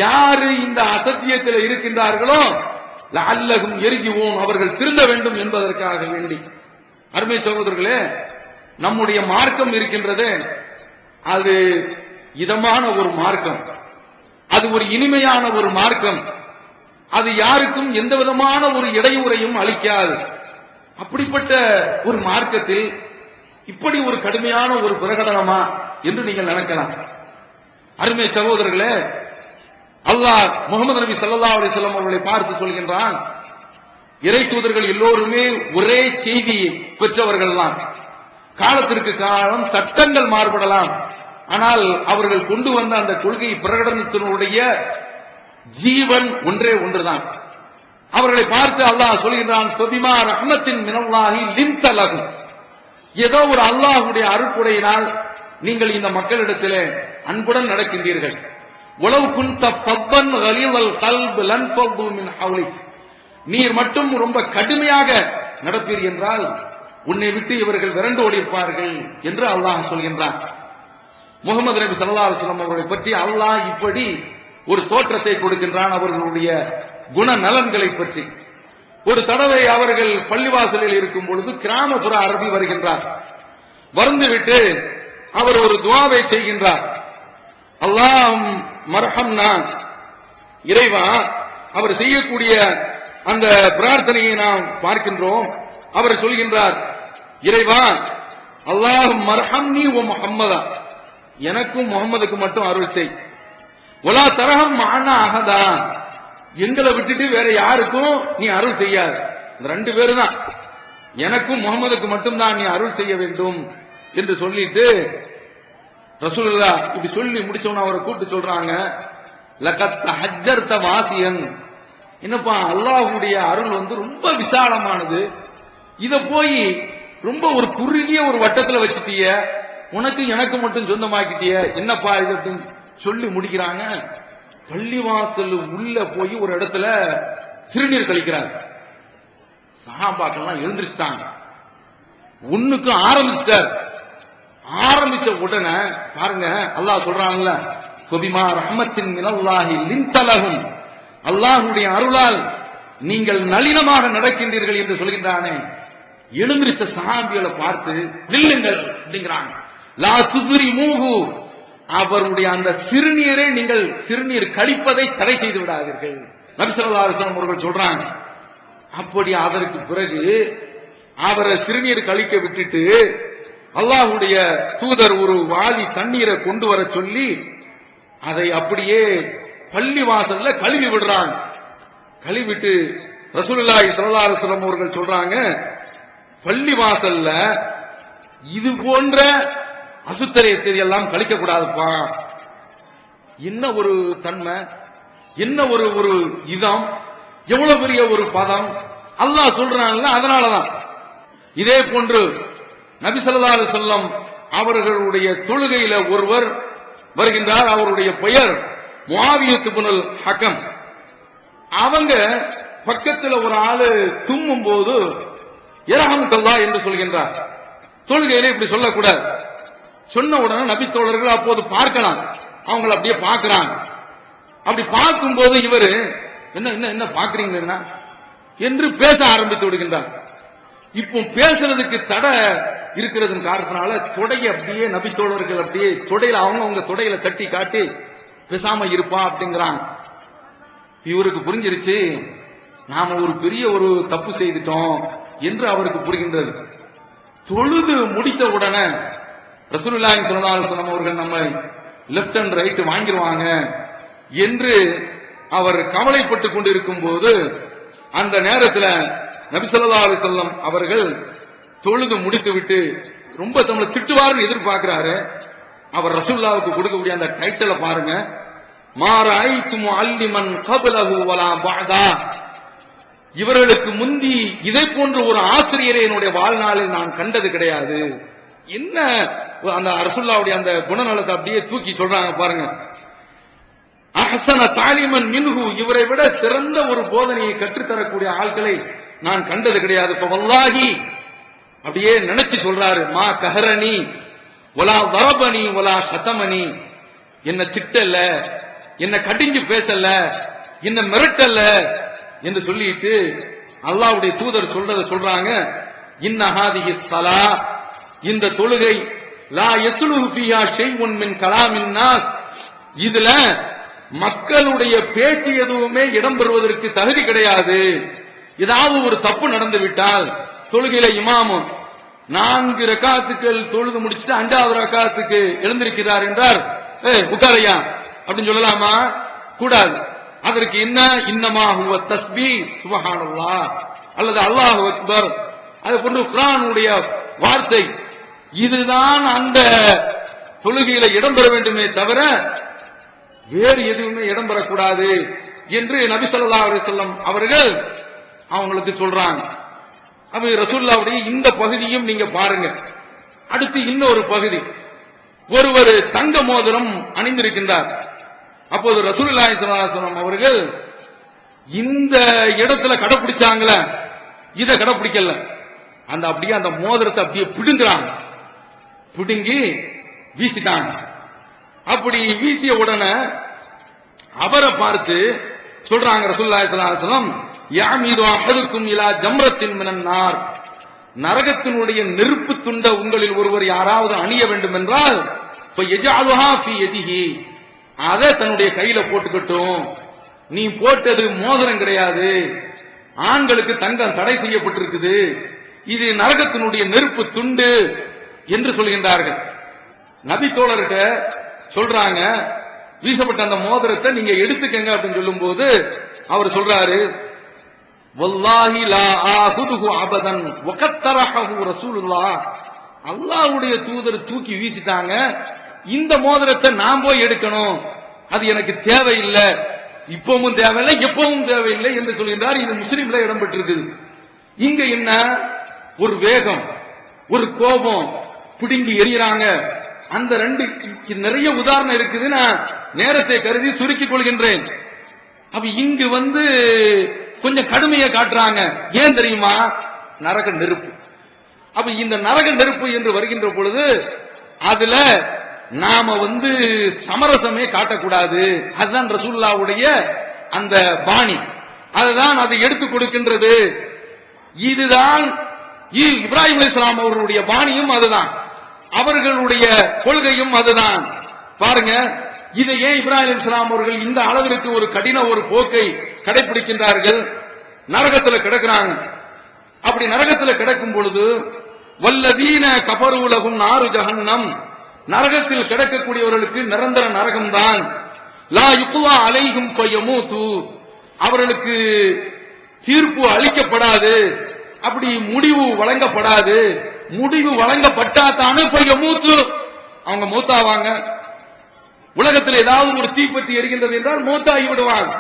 யாரு இந்த அசத்தியத்தில் இருக்கின்றார்களோ லஅல்லஹும் யர்ஜிஊன், அவர்கள் திருந்த வேண்டும் என்பதற்காக வேண்டி. அருமை சகோதரர்களே, நம்முடைய மார்க்கம் இருக்கின்றது, அது இதமான ஒரு மார்க்கம், அது ஒரு இனிமையான ஒரு மார்க்கம், அது யாருக்கும் எந்த விதமான ஒரு இடையூறையும் அளிக்காது. அப்படிப்பட்ட ஒரு மார்க்கத்தில் இப்படி ஒரு கடுமையான ஒரு பிரகடனமா என்று நீங்கள் நினைக்கலாம். அருமை சகோதரர்களே, அல்லாஹ் முகமது நபி ஸல்லல்லாஹு அலைஹி வஸல்லம் அவர்களை பார்த்து சொல்கின்றான், இறை தூதர்கள் எல்லோருமே ஒரே செய்தி பெற்றவர்கள் தான். காலத்திற்கு காலம் சட்டங்கள் மாறுபடலாம், ஆனால் அவர்கள் கொண்டு வந்த அந்த கொள்கை பிரகடனத்தினுடைய ஜீவன் ஒன்றே ஒன்றுதான். அவர்களை பார்த்து அல்லாஹ் சொல்கின்றான், ஃபபிமா ரஹ்மத்தின் மினல்லாஹி லின்த லஹும், ஏதோ ஒரு அல்லாஹ்வுடைய அருட்கொடையினால் நீங்கள் இந்த மக்களிடத்திலே அன்புடன் நடக்கின்றீர்கள். உலவு குன்த ஃபத்தன் கலீலல் கல்ப் லன்ஃபது மின் ஹவ்லிக், நீர் மட்டும் ரொம்ப கடுமையாக நடப்பீர் என்றால் உன்னை விட்டு இவர்கள் விரண்டு ஓடிப்பார்கள் என்று அல்லாஹ் சொல்கின்றான். முகமது நபி ஸல்லல்லாஹு அலைஹி வஸல்லம் அவர்களை பற்றி அல்லாஹ் இப்படி ஒரு தோற்றத்தை கொடுக்கின்றான், அவர்களுடைய குணநலன்களை பற்றி. ஒரு தடவை அவர்கள் பள்ளிவாசலில் இருக்கும் பொழுது கிராமப்புற அரபி வருகின்றார். வந்துவிட்டு அவர் ஒரு துஆவை செய்கின்றார், அல்லாஹும் மர்ஹம்னா, இறைவா, அவர் செய்யக்கூடிய அந்த பிரார்த்தனையை நாம் பார்க்கின்றோம். அவர் சொல்கின்றார், இறைவா, அல்லாஹும் மர்ஹம்னி வ முஹம்மதா, எனக்கும் முகம்மதுக்கு மட்டும் அருள் செய். வலா தரஹம் மஅனா அஹதா, எங்களை விட்டுட்டு வேற யாருக்கும் நீ அருள் செய்யாது. இந்த 2 பேரு தான், எனக்கும் முகம்மதுக்கு மட்டும்தான் நீ அருள் செய்ய வேண்டும் என்று சொல்லிட்டு ரசூலுல்லாஹ் இப்படி சொல்லி முடிச்சவன அவரை கூப்பிட்டு சொல்றாங்க, லகத் தஹஜ்ஜர்த வாசியன், என்னப்பா அல்லாஹ்வுடைய அருள் ரொம்ப விசாலமானது, இத போய் ரொம்ப ஒரு குறுகிய ஒரு வட்டத்துல வச்சிட்டிய, உனக்கு எனக்கு மட்டும் சொந்தமாக்கிட்டிய, என்னப்பா இது சொல்லி முடிக்கிறாங்க. பள்ளிவாசல் உள்ள போய் ஒரு இடத்துல சிறுநீர் கழிக்கிறாங்க. சஹாபாக்கெல்லாம் எழுந்திருச்சிட்டாங்க, ஒண்ணுக்கு ஆரம்பிச்சிட்டார். ஆரம்பிச்ச உடனே பாருங்க, அல்லாஹ் சொல்றாங்கல்ல, ஃபபிமா ரஹ்மத்தின் மினல்லாஹி லின்த லஹும், அல்லாஹ்வுடைய அருளால் நீங்கள் நளினமாக நடக்கின்றீர்கள் என்று சொல்கின்றானே, எழுந்திருச்ச சஹாபிகளை பார்த்து நில்லுங்கள் அப்படிங்கிறாங்க. லா துஸ்ரி மூஹு, அவருடைய அந்த சிறுநீரை நீங்கள் சிறுநீர் கழிப்பதை தடை செய்து விடாதீர்கள். நபி ஸல்லல்லாஹு அலைஹி வஸல்லம் அவர்கள் சொல்றாங்க. அப்படி அதற்கு பிறகு அவரை சிறுநீர் கழிக்க விட்டுட்டு அல்லாஹ்வுடைய தூதர் ஒரு வாளி தண்ணீரை கொண்டு வர சொல்லி அதை அப்படியே பள்ளி வாசல்ல கழுவி விடுறாங்க. கழுவிட்டு ரசூலுல்லாஹி ஸல்லல்லாஹு அலைஹி வஸல்லம் அவர்கள் சொல்றாங்க, பள்ளி வாசல்ல இது போன்ற அசுத்தரியத்தை எல்லாம் கழிக்க கூடாதுப்பா. என்ன ஒரு தன்மை, என்ன ஒரு இதம், எவ்வளவு பெரிய ஒரு பதம் அல்லாஹ் சொல்றான்ல. அதனாலதான் இதே போன்று நபி ஸல்லல்லாஹு அலைஹி வஸல்லம் அவர்களுடைய தொழுகையில ஒருவர் வருகின்றார். அவருடைய பெயர் முஆவியத் இப்னுல் ஹக்கம். அவங்க பக்கத்துல ஒரு ஆளு தும்மும் போது யர்ஹமுக்கல்லாஹ் என்று சொல்கின்றார். தொழுகையில இப்படி சொல்லக்கூடாது. சொன்ன உடனே நபி தோழர்கள் அப்போது பார்க்கலாம், அவங்களை அப்படியே பார்க்கிறாங்க. அப்படி பார்க்கும்போது இவரு என்ன என்ன என்ன பாக்குறீங்கன்னா என்று பேச ஆரம்பித்து விடுகின்றார். இப்போ பேசுறதுக்கு தடை இருக்கிறது காரணத்தினால தொடைய அப்படியே நபி தோழர்கள் அப்படியே தொடையில அவங்க தொடையில தட்டி காட்டி பேசாம இருப்பா அப்படிங்கிறாங்க. இவருக்கு புரிஞ்சிருச்சு, நாம ஒரு பெரிய ஒரு தப்பு செய்துட்டோம் என்று அவருக்கு புரிகின்றது. தொழுது முடித்த உடனே ரசூலுல்லாஹி ஸல்லல்லாஹு அலைஹி வஸல்லம் அவர்கள் நம்ம லெஃப்ட் அண்ட் ரைட் வாங்கிடுவாங்க என்று அவர் கவலைப்பட்டுக் கொண்டிருக்கும் போது அந்த நேரத்தில் நபி ஸல்லல்லாஹு அலைஹி வஸல்லம் அவர்கள் தொழுது முடித்து விட்டு ரொம்ப நம்மளை திட்டுவார்னு எதிர்பார்க்கிறாரு. அவர் ரசூலுல்லாஹ்வுக்கு கொடுக்கக்கூடிய அந்த டைட்டிலை பாருங்க, மா ரஅய்து முஅல்லிமன் கப்லஹு வலா பஅதா. இவர்களுக்கு முந்தி இதை போன்ற ஒரு ஆசிரியரை என்னுடைய வாழ்நாளில் நான் கண்டது கிடையாது. என்ன அந்த ரசூலுல்லாஹ்வுடைய அந்த குணநலத்தை அப்படியே தூக்கி சொல்றாங்க பாருங்க. அஹ்ஸன தாலிமன் மின்ஹு, இவரை விட சிறந்த ஒரு போதனையை கற்றுத்தரக்கூடிய ஆட்களை நான் கண்டது கிடையாது. இப்ப வல்லாஹி அப்படியே நினைச்சு சொல்றாரு, மா கஹரனி வலா தரபனி வலா ஷதமனி, என்ன திட்டல, என்ன கடிஞ்சு பேசல, என்ன மிரட்டல என்று சொல்லிட்டு அல்லாஹ்வுடைய தூதர் சொல்றாங்க, இன்ன ஹாதிஹி ஸலா, இந்த தொழுகை லா யஸ்லுஹு ஃபீஹா ஷைஉன் மின் கலாமின் நாஸ், இதுல மக்களுடைய பேச்சு எதுவுமே இடம்பெறுவதற்கு தகுதி கிடையாது. ஏதாவது ஒரு தப்பு நடந்து விட்டால் தொழுகையில இமாமும் 4 ரக்காத்துக்கள் தொழுது முடிச்சுட்டு 5வது ரக்காத்துக்கு எழுந்திருக்கிறார் என்றார், உட்காரையா அப்படின்னு சொல்லலாமா? கூடாது. அதற்கு என்ன, இன்னமா ஹுவ தஸ்பீஹ் சுப்ஹானல்லாஹ் அல்லது அல்லாஹு அக்பர், அது போன்று குர்ஆனுடைய வார்த்தை, இதுதான் அந்த தொழுகையில இடம்பெற வேண்டுமே தவிர வேறு எதுவுமே இடம்பெறக்கூடாது என்று நபி ஸல்லல்லாஹு அலைஹி வஸல்லம் அவர்கள் அவங்களுக்கு சொல்றாங்க. அப்ப ரசூலுல்லாஹ்வுடைய இந்த பகுதியும் நீங்க பாருங்க. அடுத்து இன்னொரு பகுதி, ஒருவர் தங்க மோதிரம் அணிந்திருக்கின்றார். அப்போது ரசூலுல்லாஹி ஸல்லல்லாஹு அலைஹி வஸல்லம் அவர்கள் இந்த இடத்துல கடைபிடிச்சாங்கள, இத கடைபிடிக்கல. அந்த அப்படியே அந்த மோதிரத்தை அப்படியே பிடுங்குறாங்க, பிடுங்கி வீசிட்டாங்க. அப்படி வீசிய உடனே அவரை பார்த்து சொல்றாங்க ரசூலுல்லாஹி ஸல்லல்லாஹு அலைஹி வஸல்லம், யாமீது அஹதுக்கும் இலா ஜம்ரத்தின் மினன் நார், நரகத்தினுடைய நெருப்பு துண்ட உங்களில் ஒருவர் யாராவது அணிய வேண்டும் என்றால் ஃபயஜஅலுஹா ஃபீ யதிஹி, அதை தன்னுடைய கையில போட்டுக்கட்டும். நீ போட்டது மோதிரம் கிடையாது, ஆண்களுக்கு தங்கம் தடை செய்யப்பட்டிருக்குது, இது நரகத்தினுடைய நெருப்பு துண்டு என்று சொல்கின்றார்கள். நபி தோழர்கிட்ட சொல்றாங்க, வீசப்பட்ட அந்த மோதிரத்தை நீங்க எடுத்துக்கங்க அப்படின்னு சொல்லும் போது அவர் சொல்றாரு, வல்லாஹி லா ஆஹுதுஹு அபதன் வகத்தரஹு ரசூலுல்லாஹ், அல்லாஹ்வுடைய தூதர் தூக்கி வீசிட்டாங்க, இந்த மோதிரத்தை நான் போய் எடுக்கணும், அது எனக்கு தேவையில்லை, இப்பவும் தேவையில்லை எப்பவும் தேவையில்லை என்று சொல்கின்றார். இது முஸ்லிம்ல இடம்பெற்றிருக்குது. இங்க என்ன, ஒரு வேகம், ஒரு கோபம், பிடுங்கி எறிகிறாங்க. அந்த ரெண்டு நிறைய உதாரணம் இருக்குது, நான் நேரத்தை கருதி சுருக்கிக் கொள்கின்றேன். அப்ப இங்கு கொஞ்சம் கடுமையை காட்டுறாங்க. ஏன் தெரியுமா, நரக நெருப்பு. அப்ப இந்த நரக நெருப்பு என்று வருகின்ற பொழுது அதுல நாம சமரசமே காட்டக்கூடாது. அதுதான் ரசூலுல்லாஹ்வுடைய அந்த பாணி, அதுதான் அதை எடுத்துக் கொடுக்கின்றது. இதுதான் இப்ராஹிம் அலைஹிஸ்ஸலாம் அவர்களுடைய பாணியும் அதுதான், அவர்களுடைய கொள்கையும் அதுதான். பாருங்க, இதை ஏன் இப்ராஹிம் அலைஹிஸ்ஸலாம் அவர்கள் இந்த அளவிற்கு ஒரு கடின ஒரு போக்கை கடைபிடிக்கின்றார்கள்? நரகத்தில் கிடக்கிறாங்க. அப்படி நரகத்தில் கிடக்கும் பொழுது வல்லதீன கஃபரு லஹும் நாரு ஜஹன்னம், நரகத்தில் கிடக்கக்கூடியவர்களுக்கு நிரந்தர நரகம்தான். லா யுக்லா அலைஹிம் ஃபயமூது, அவர்களுக்கு தீர்ப்பு அளிக்கப்படாது, அப்படி முடிவு வழங்கப்படாது. முடிவு வழங்கப்பட்டாதானே ஃபயமூது, அவங்க மூத்தாவாங்க. உலகத்தில் ஏதாவது ஒரு தீப்பற்றி எரிகின்றது என்றால் மூத்தாகி விடுவாங்க.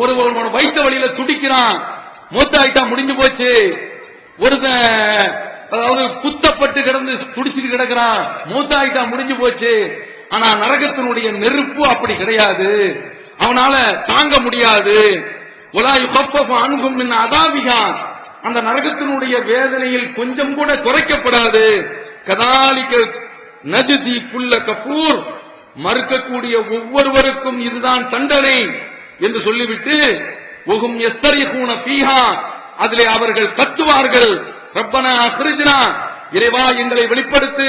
ஒரு வைத்த வழியில துடிக்கிறான், மூத்தாயிட்டா முடிஞ்சு போச்சு. ஒருத்தன் அதாவது குத்தப்பட்டு கிடந்து துடிச்சுட்டு கிடக்கிறான், மூத்தாயிட்டா முடிஞ்சு போச்சு. ஆனா நரகத்தினுடைய நெருப்பு அப்படி கிடையாது, அவனால தாங்க முடியாது. அணுகும் அதாவிகா, அந்த நரகத்தினுடைய வேதனையில் கொஞ்சம் கூட குறைக்கப்படாது. கதாலிக்க நஜ்தி குல்ல கஃபூர், மறுக்கக்கூடிய ஒவ்வொருவருக்கும் இதுதான் தண்டனை என்று சொல்லிவிட்டு ஒகும் யஸ்தரிஹூன ஃபீஹா, அதிலே அவர்கள் கத்துவார்கள், ரப்பனா அக்ரிஜ்னா, இறைவா எங்களை வெளிப்படுத்து,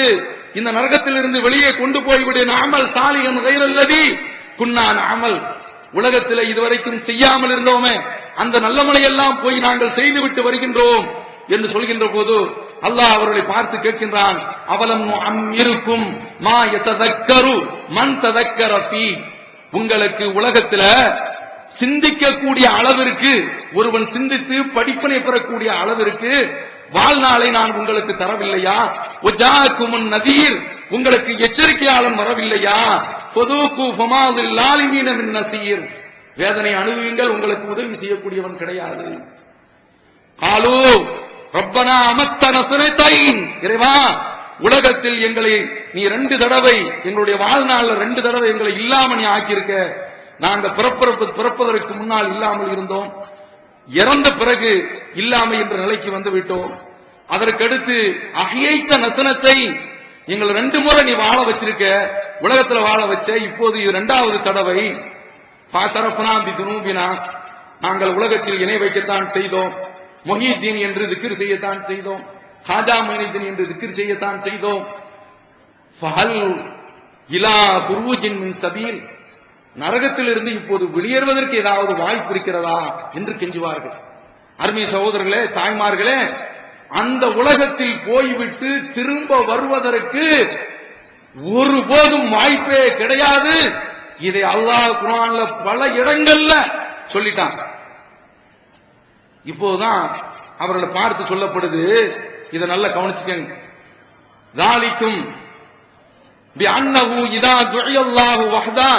இந்த நரகத்தில் இருந்து வெளியே கொண்டு போய்விடு. நாமல் சாலிகன் கைரல்லதி குன்னா நாமல், உலகத்தில் இதுவரைக்கும் செய்யாமல் இருந்தோமே அந்த நல்லமலை எல்லாம் போய் நாங்கள் செய்துவிட்டு வருகின்றோம் என்று சொல்கின்ற போது அல்லாஹ் அவர்களை பார்த்து கேட்கின்றான், அவலம் இருக்கும் மா யததக்கரு மன் ததக்கர ஃபீ, உங்களுக்கு உலகத்துல சிந்திக்கக்கூடிய அளவிற்கு, ஒருவன் சிந்தித்து படிப்பினை பெறக்கூடிய அளவிற்கு வாழ்நாளை நான் உங்களுக்கு தரவில்லையா? ஒஜாக்குமுன் நதீர், உங்களுக்கு எச்சரிக்கையாளன் வரவில்லையா? ஃபதூகு ஃபமாதில் லாலிமீன மின் நசீர், வேதனை அனுபவியுங்கள், உங்களுக்கு உதவி செய்யக்கூடியவன் கிடையாது. காலு ரப்பனா அமத்தன சுனைத்தைன், இறைவா உலகத்தில் எங்களை நீ 2 தடவை, எங்களுடைய வாழ்நாள்ல 2 தடவை எங்களை இல்லாம நீ ஆக்கியிருக்க. நாங்க பிறப்பதற்கு முன்னால் இல்லாமல் இருந்தோம், இறந்த பிறகு இல்லாமை என்ற நிலைக்கு வந்து விட்டோம். அதற்கடுத்து அஹ்யைத்த நசனத்தை, எங்களை 2 முறை நீ வாழ வச்சிருக்க, உலகத்துல வாழ வச்ச, இப்போது இது 2வது தடவை. பாத்தரஃபனா பிதுனூபினா, நாங்கள் உலகத்தில் இணை வைக்கத்தான் செய்தோம், மொஹீதீன் என்று திக்ர் செய்யத்தான் செய்தோம், ஹாஜா மொஹீதீன் என்று திக்ர் செய்யத்தான் செய்தோம். ஃபஹல் இலா புரூஜின் மின் சபீல், நரகத்தில் இருந்து இப்போது வெளியேறுவதற்கு ஏதாவது வாய்ப்பு இருக்கிறதா என்று கெஞ்சுவார்கள். அருமை சகோதரர்களே, தாய்மார்களே, அந்த உலகத்தில் போய்விட்டு திரும்ப வருவதற்கு ஒருபோதும் வாய்ப்பே கிடையாது. இதை அல்லாஹ் குர்ஆன்ல பல இடங்கள்ல சொல்லிட்டான். இப்போதான் அவர்களை பார்த்து சொல்லப்படுது, இதை நல்லா கவனிச்சுக்கங்க. தாலிக்கும் பிஅன்னஹு இதா துஇயல்லாஹு வஹ்தா,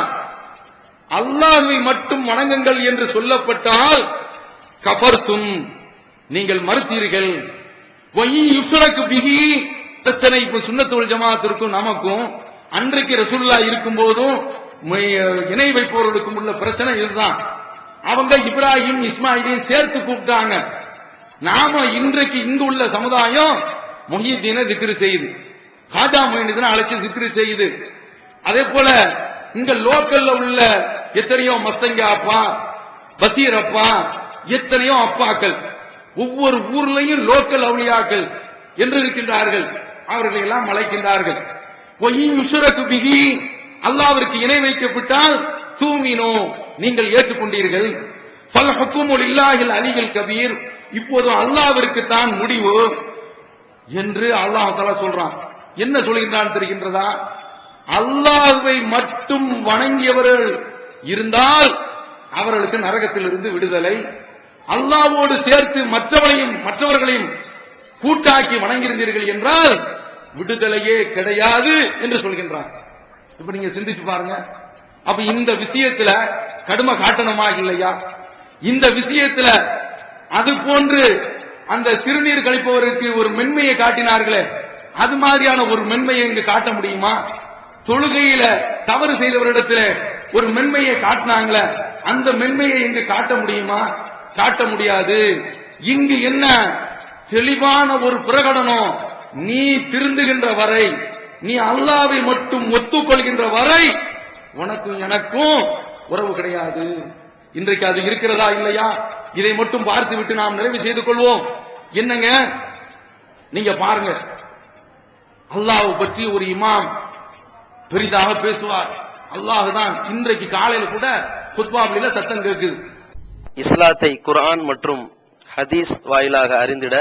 அல்லாஹ்வை மட்டும் வணங்குங்கள் என்று சொல்லப்பட்டால் கஃபர்தும், நீங்கள் மறுத்தீர்கள். வயி யுஸ்ரகு பிஹி, பிரச்சனை இப்ப சுன்னத்துல் ஜமாஅத்திற்கும் நமக்கும் அன்றைக்கு ரசூலுல்லாஹ் இருக்கும் போதும் இணை வைப்பவர்களுக்கும் உள்ள பிரச்சனை இதுதான். அவங்க இப்ராஹிம் இஸ்மாயிலையும் சேர்த்து கூப்பிட்டாங்க. நாம இன்றைக்கு இங்கு உள்ள சமுதாயம் முஹிதீனை திக்ரு செய்யுது, ஹாஜா மொஹீதீனை அழைச்சி திக்ரு செய்யுது. அதே போல இங்க லோக்கல்ல உள்ள எத்தனையோ மஸ்தங்க அப்பா, பசீர் அப்பா, எத்தனையோ அப்பாக்கள், ஒவ்வொரு ஊர்லயும் லோக்கல் அவுலியாக்கள் என்று இருக்கின்றார்கள். அவர்களை எல்லாம் அழைக்கின்றார்கள். அல்லாஹ்விற்கு இணை வைக்கப்பட்டால் தூமினோ, நீங்கள் ஏற்றுக்கொண்டீர்கள். ஃபல் ஹுக்மு லில்லாஹில் அலியில் கபீர், இப்போது அல்லாஹ்விற்கு தான் முடிவு என்று அல்லாஹ் தஆலா சொல்றான். என்ன சொல்கின்றான் தெரிகின்றதா? அல்லாஹ்வை மட்டும் வணங்கியவர்கள் இருந்தால் அவர்களுக்கு நரகத்தில் இருந்து விடுதலை, அல்லாஹ்வோடு சேர்த்து மற்றவர்களையும் கூட்டாக்கி வணங்கியிருந்தீர்கள் என்றால் விடுதலையே கிடையாது என்று சொல்கின்றார். இப்ப நீங்க சிந்திச்சு பாருங்க. அப்ப இந்த விஷயத்துல கடுமை காட்டணுமா இல்லையா? இந்த விஷயத்துல அது போன்று அந்த சிறுநீர் கழிப்பவருக்கு ஒரு மென்மையை காட்டினார்களே, அது மாதிரியான ஒரு மென்மையை இங்கு காட்ட முடியுமா? தொழுகையில தவறு செய்தவரிடத்துல ஒரு மென்மையை காட்டினாங்களே, அந்த மென்மையை இங்கு காட்ட முடியுமா? காட்ட முடியாது. இங்கு என்ன தெளிவான ஒரு பிரகடனம், நீ திருந்துகின்ற வரை, நீ அல்லாஹ்வை மட்டும் ஒத்துக்கொள்கின்ற வரை உனக்கும் எனக்கும் உறவு கிடையாது. இன்றைக்கு அது இருக்கிறதா இல்லையா? இதை மட்டும் பார்த்து விட்டு நாம் நிறைவு செய்து கொள்வோம். என்னங்க, நீங்க பாருங்க, அல்லாஹ்வை பற்றி ஒரு இமாம் பெரிதாக பேசுவார். அல்லாஹ் தான். இன்றைக்கு காலையில கூட குத்பாவில சத்தம் கேட்குது. இஸ்லாத்தை குர்ஆன் மற்றும் ஹதீஸ் வாயிலாக அறிந்திட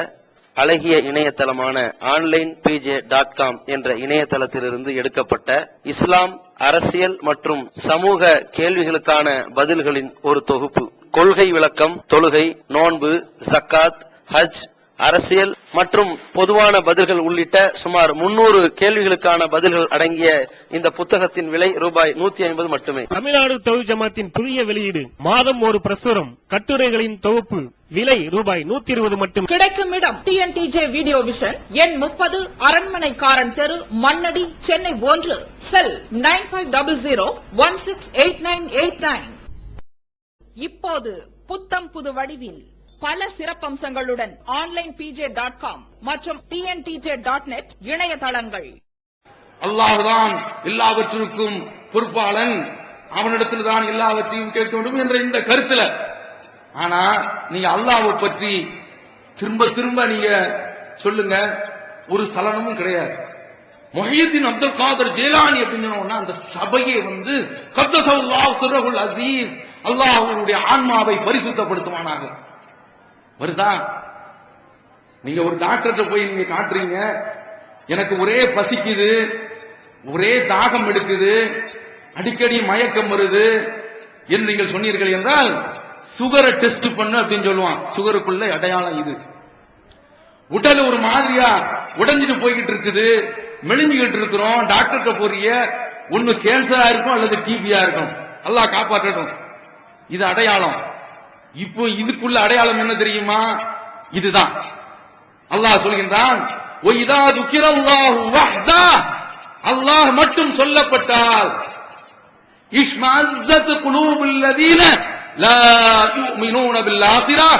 அழகிய இணையதளமான onlinepj.com என்ற இணையதளத்திலிருந்து எடுக்கப்பட்ட இஸ்லாம், அரசியல் மற்றும் சமூக கேள்விகளுக்கான பதில்களின் ஒரு தொகுப்பு. கொள்கை விளக்கம், தொழுகை, நோன்பு, ஜக்காத், ஹஜ், அரசியல் மற்றும் பொதுவான பதில்கள் உள்ளிட்ட சுமார் 300 கேள்விகளுக்கான பதில்கள் அடங்கிய இந்த புத்தகத்தின் விலை ரூபாய் 150 மட்டுமே. தமிழ்நாடு தௌஹீத் ஜமாத்தின் புதிய வெளியீடு, மாதம் ஒரு பிரசுரம், கட்டுரைகளின் தொகுப்பு, விலை ரூபாய் 120 மட்டும். கிடைக்கும் இடம் டிஎன்டிஜே வீடியோ விஷன், எண் 30, அரண்மனைக்காரன் தெரு, மண்ணடி, சென்னை 1. செல் 9500168989. இப்போது புத்தம் புது வடிவில் பல சிறப்பம்சங்களுடன் onlinepj.com மற்றும் tntj.net இணையதளங்கள். அல்லாஹ்தான் எல்லாவற்றிற்கும் பொறுப்பாளன், அவனிடத்தில் தான் எல்லாவற்றையும் கேட்க வேண்டும் என்ற இந்த கருத்துல. ஆனா நீங்க அல்லாஹ்வை பற்றி திரும்ப திரும்ப நீங்க சொல்லுங்க, ஒரு சலனமும் கிடையாது. முஹையீன் அப்துல் காதர் ஜீலானி அப்படின்னு சொன்னா அந்த சபையை கத்தஸல்லாஹு சிர்ரஹுல் அஸீஸ், அல்லாஹ் அவருடைய ஆன்மாவை பரிசுத்தப்படுத்துவானாக. வருதா? நீங்க ஒரு டாக்டர்கிட்ட போய் நீங்க காட்டுறீங்க, எனக்கு ஒரே பசிக்குது, ஒரே தாகம் எடுக்குது, அடிக்கடி மயக்கம் வருது என்று நீங்கள் சொன்னீர்கள் என்றால் சுகரை டெஸ்ட் பண்ணு அப்படின்னு சொல்லுவான். சுகருக்குள்ள அடையாளம் இது. உடல் ஒரு மாதிரியா உடைஞ்சிட்டு போய்கிட்டு இருக்குது, மெலிஞ்சுகிட்டு இருக்கிறோம், டாக்டர்கிட்ட போறீங்க, ஒண்ணு கேன்சரா இருக்கும் அல்லது டிபியா இருக்கும், அல்லாஹ் காப்பாற்றட்டும். இது அடையாளம். இப்போ இதுக்குள்ள அடையாளம் என்ன தெரியுமா? இதுதான். அல்லாஹ் சொல்கின்றான், ஒய்தா துக்கிரல்லாஹு வஹ்தா, அல்லாஹ் மட்டும் சொல்லப்பட்டால் இஷ்மஅஸத் குலூபுல் லதீன லா யுமினூன பில் ஆகிரா,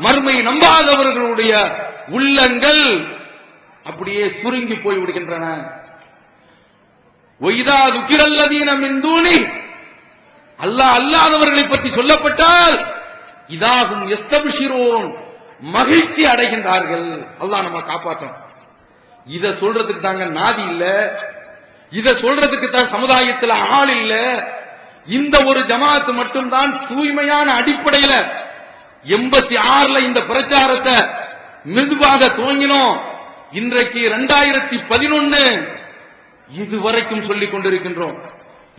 மறுமை நம்பாதவர்களுடைய உள்ளங்கள் அப்படியே சுருங்கி போய் விடுகின்றன. ஒய்தா துக்கிரல்லதீன மின் தூனி, அல்லாஹ் அல்லாதவர்களை பற்றி சொல்லப்பட்டால் இதாகும் யஸ்தப்ஷிரூன், மகிழ்ச்சி அடைகின்றார்கள். அல்லாஹ் நம்ம காப்பாற்றும். இத சொல்றதுக்கு தாங்க நாதி இல்ல, இத சொல்றதுக்கு தான் சமுதாயத்தில் ஆள் இல்ல. இந்த ஒரு ஜமாத் மட்டும்தான் தூய்மையான அடிப்படையில 86ல இந்த பிரச்சாரத்தை மெதுவாக துவங்கினோம். இன்றைக்கு 2011 இதுவரைக்கும் சொல்லிக் கொண்டிருக்கின்றோம்.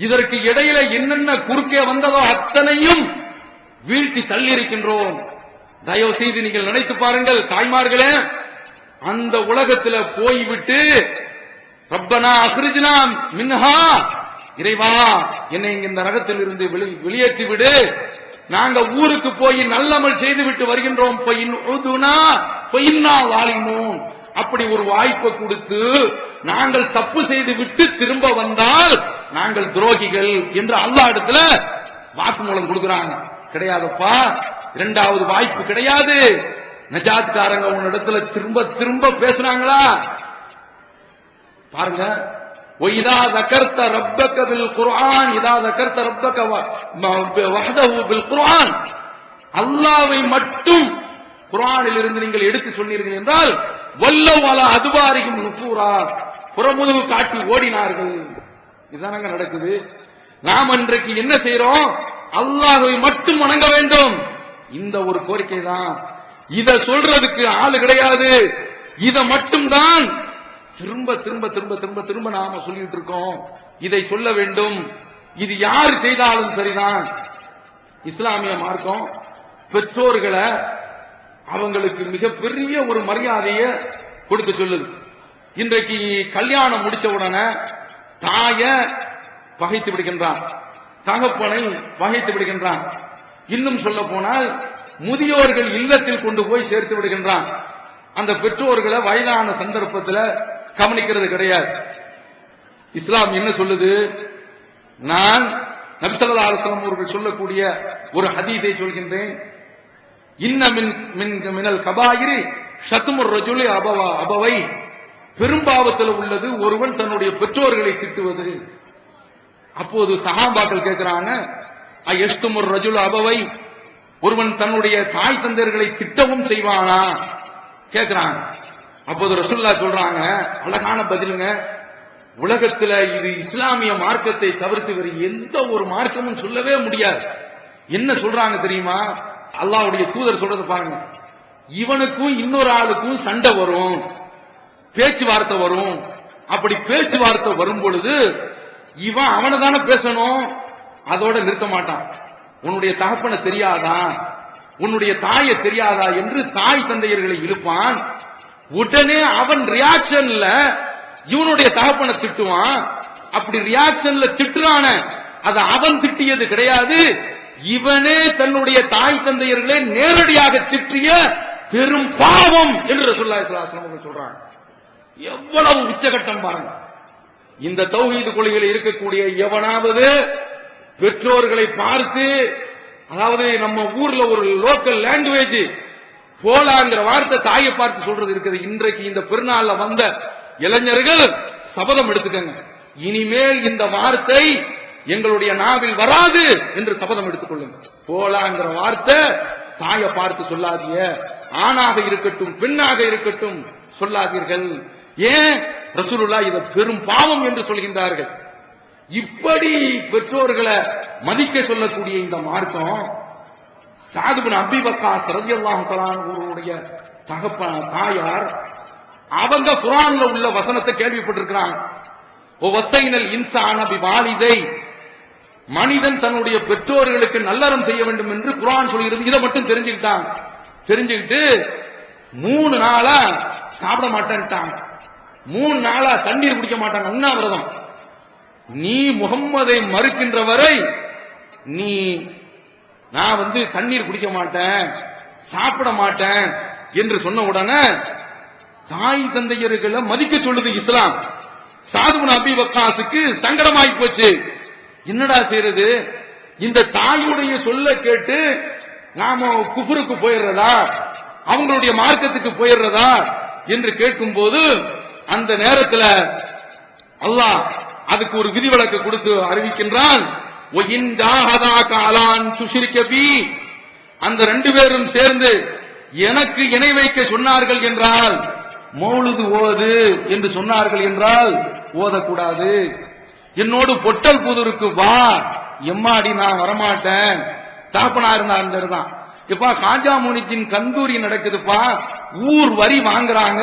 இதற்கு இடையில என்னென்ன குறுக்கே வந்ததோ அத்தனையும் வீழ்த்தி தள்ளி இருக்கின்றோம். தயவு செய்து நீங்கள் நினைத்து பாருங்கள் தாய்மார்களே, அந்த உலகத்துல போய்விட்டு ரப்பனா அக்ரிஜ்னா மின்ஹா, இறைவா என்னை இந்த நரகத்தில் இருந்து வெளியேற்றி விடு, நாங்க ஊருக்கு போய் நல்லமல் செய்து விட்டு வருகின்றோம், அப்படி ஒரு வாய்ப்பை கொடுத்து நாங்கள் தப்பு செய்து விட்டு திரும்ப வந்தால் நாங்கள் துரோகிகள் என்று அல்லாஹ் இடத்துல வாக்குமூலம் கொடுக்கிறாங்க. கிடையாதுப்பா, இரண்டாவது வாய்ப்பு கிடையாது. நஜாத்காரங்க உன்னிடத்துல திரும்ப திரும்ப பேசுறாங்களா பாருங்க. இதா ذكرت ربك بالقرآن இதா ذكرت ربك وحده بالقرآن, அல்லாஹ்வை மட்டும் குர்ஆனில் இருந்து நீங்கள் எடுத்து சொன்னீர்கள் என்றால் வல்லவ் அலா அதுபாரிகும் நுஃபூரா, புறமுதுகு காட்டி ஓடினார்கள். இதுதானங்க நடக்குது. நாம் இன்றைக்கு என்ன செய்றோம்? அல்லாஹ்வை மட்டும் வணங்க வேண்டும், இந்த ஒரு கோரிக்கை தான். இத சொல்றதுக்கு ஆளு கிடையாது. இத மட்டும்தான் திரும்ப திரும்ப திரும்ப திரும்ப திரும்ப நாம சொல்லிட்டு இருக்கோம். இதை சொல்ல வேண்டும். இது யாரு செய்தாலும் சரிதான். இஸ்லாமிய மார்க்கம் பெற்றோர்களை அவங்களுக்கு மிகப்பெரிய ஒரு மரியாதையை கொடுக்க சொல்லுது. இன்றைக்கு கல்யாணம் முடிச்ச உடனே தாய பகைத்து விடுகின்றான், தகப்பனை பகைத்து விடுகின்றான். இன்னும் சொல்ல போனால் முதியோர்கள் இல்லத்தில் கொண்டு போய் சேர்த்து விடுகின்றான். அந்த பெற்றோர்களை வயதான சந்தர்ப்பத்தில் கவனிக்கிறது கிடையாது. இஸ்லாம் என்ன சொல்லுது? நான் நபி ஸல்லல்லாஹு அலைஹி வஸல்லம் அவர்கள் சொல்லக்கூடிய ஒரு ஹதீஸை சொல்கின்றேன். இன்ன மினல் கபாயிரி ஷத்முர் ரஜுலி அபவை, பெரும்பாவத்தில் உள்ளது ஒருவன் தன்னுடைய பெற்றோர்களை திட்டுவது. அப்போது சஹாபாக்கள் கேட்கிறாங்க, அயஷ்துமுர் ரஜுல் அபவை, ஒருவன் தன்னுடைய தாய் தந்தையர்களை திட்டவும் செய்வானா கேட்கிறாங்க. அப்போது ரசூலுல்லாஹ் சொல்றாங்க, அழகான பதிலுங்க, உலகத்துல இது இஸ்லாமிய மார்க்கத்தை தவிர்த்து வேறு எந்த ஒரு மார்க்கமும் சொல்லவே முடியாது. என்ன சொல்றாங்க தெரியுமா? அல்லாஹ்வுடைய தூதர் சொல்றது பாருங்க, இவனுக்கும் இன்னொரு ஆளுக்கும் சண்டை வரும், பேச்சுவார்த்தை வரும். அப்படி பேச்சுவார்த்தை வரும் பொழுது இவன் அவனை தானே பேசணும், அதோட நிறுத்த மாட்டான். உன்னுடைய தகப்பனை தெரியாதா, உன்னுடைய தாயை தெரியாதா என்று தாய் தந்தையர்களை இழுப்பான். உடனே அவன் ரியாக்ஷன்ல இவனுடைய தகப்பனை திட்டுவான். அப்படி ரியாக்ஷன்ல திட்டுறான, அது அவன் திட்டியது கிடையாது, இவனே தன்னுடைய தாய் தந்தையர்களை நேரடியாக திட்டிய பெரும் பாவம் என்று ரசூலுல்லாஹி ஸல்லல்லாஹு அலைஹி வஸல்லம் சொல்றாங்க. எவ்வளவு உச்சகட்டம் பாருங்க. இந்த தௌஹீது கொள்கையில் இருக்கக்கூடிய எவனாவது பெற்றோர்களை பார்த்து, அதாவது நம்ம ஊர்ல ஒரு லோக்கல் லாங்குவேஜ் போலாங்கிற வார்த்தை தாயை பார்த்து சொல்றது இருக்குது. இன்றைக்கு இந்த பெருநாள்ல வந்த இளைஞர்கள் சபதம் எடுத்துக்கங்க, இனிமேல் இந்த வார்த்தை எங்களுடைய நாவில் வராது என்று சபதம் எடுத்துக்கொள்ளுங்க. போலாங்கிற வார்த்தை தாயை பார்த்து சொல்லாதீங்க, ஆணாக இருக்கட்டும் பெண்ணாக இருக்கட்டும் சொல்லாதீர்கள். ஏன்? ரசூலுல்லாஹ் இதை பெரும் பாவம் என்று சொல்கின்றார்கள். இப்படி பெற்றோர்களை மதிக்க சொல்லக்கூடிய இந்த மார்க்கம், சாத் பின் அபீ வக்காஸ் ரலியல்லாஹு தஆலா அவர்களுடைய தாயார், அவங்க குர்ஆன்ல உள்ள வசனத்தை கேள்விப்பட்டிருக்கிறாங்க. ஓ வஸைனல் இன்சான பிவாலிதை, மனிதன் தன்னுடைய பெற்றோர்களுக்கு நல்லறம் செய்ய வேண்டும் என்று குர்ஆன் சொல்கிறது. இதை மட்டும் தெரிஞ்சுக்கிட்டாங்க. தெரிஞ்சுக்கிட்டு 3 நாளா சாப்பிட மாட்டேன்ட்டாங்க, 3 நாளா தண்ணீர் குடிக்க மாட்டாங்க, உண்ணாவிரதம். நீ முகம்மதை மறுக்கின்ற வரை நான் தண்ணீர் குடிக்க மாட்டேன், சாப்பிட மாட்டேன் என்று சொன்ன உடனே தாய் தந்தையர்களை மதிக்க சொல்லுது இஸ்லாம். சாத் பின் அபீ வக்காஸுக்கு சங்கடமாயி போச்சு. என்னடா செய்யறது? இந்த தாயுடைய சொல்ல கேட்டு நாம குஃப்ருக்கு போயிடுறதா, அவங்களுடைய மார்க்கத்துக்கு போயிடுறதா என்று கேட்கும் போது, அந்த நேரத்தில் அல்லாஹ் அதுக்கு ஒரு விதிவிலக்கு கொடுத்து அறிவிக்கின்றான். அந்த 2 பேரும் சேர்ந்து எனக்கு இணை வைக்க சொன்னார்கள் என்றால், மௌலுது ஓது என்று சொன்னார்கள் என்றால் ஓதக்கூடாது. என்னோடு பொட்டல் புதூருக்கு வா, எம்மாடி நான் வரமாட்டேன். தாப்பனா இருந்தான். இப்ப காஜா முனித்தின் கந்தூரி நடக்குதுப்பா, ஊர் வரி வாங்குறாங்க,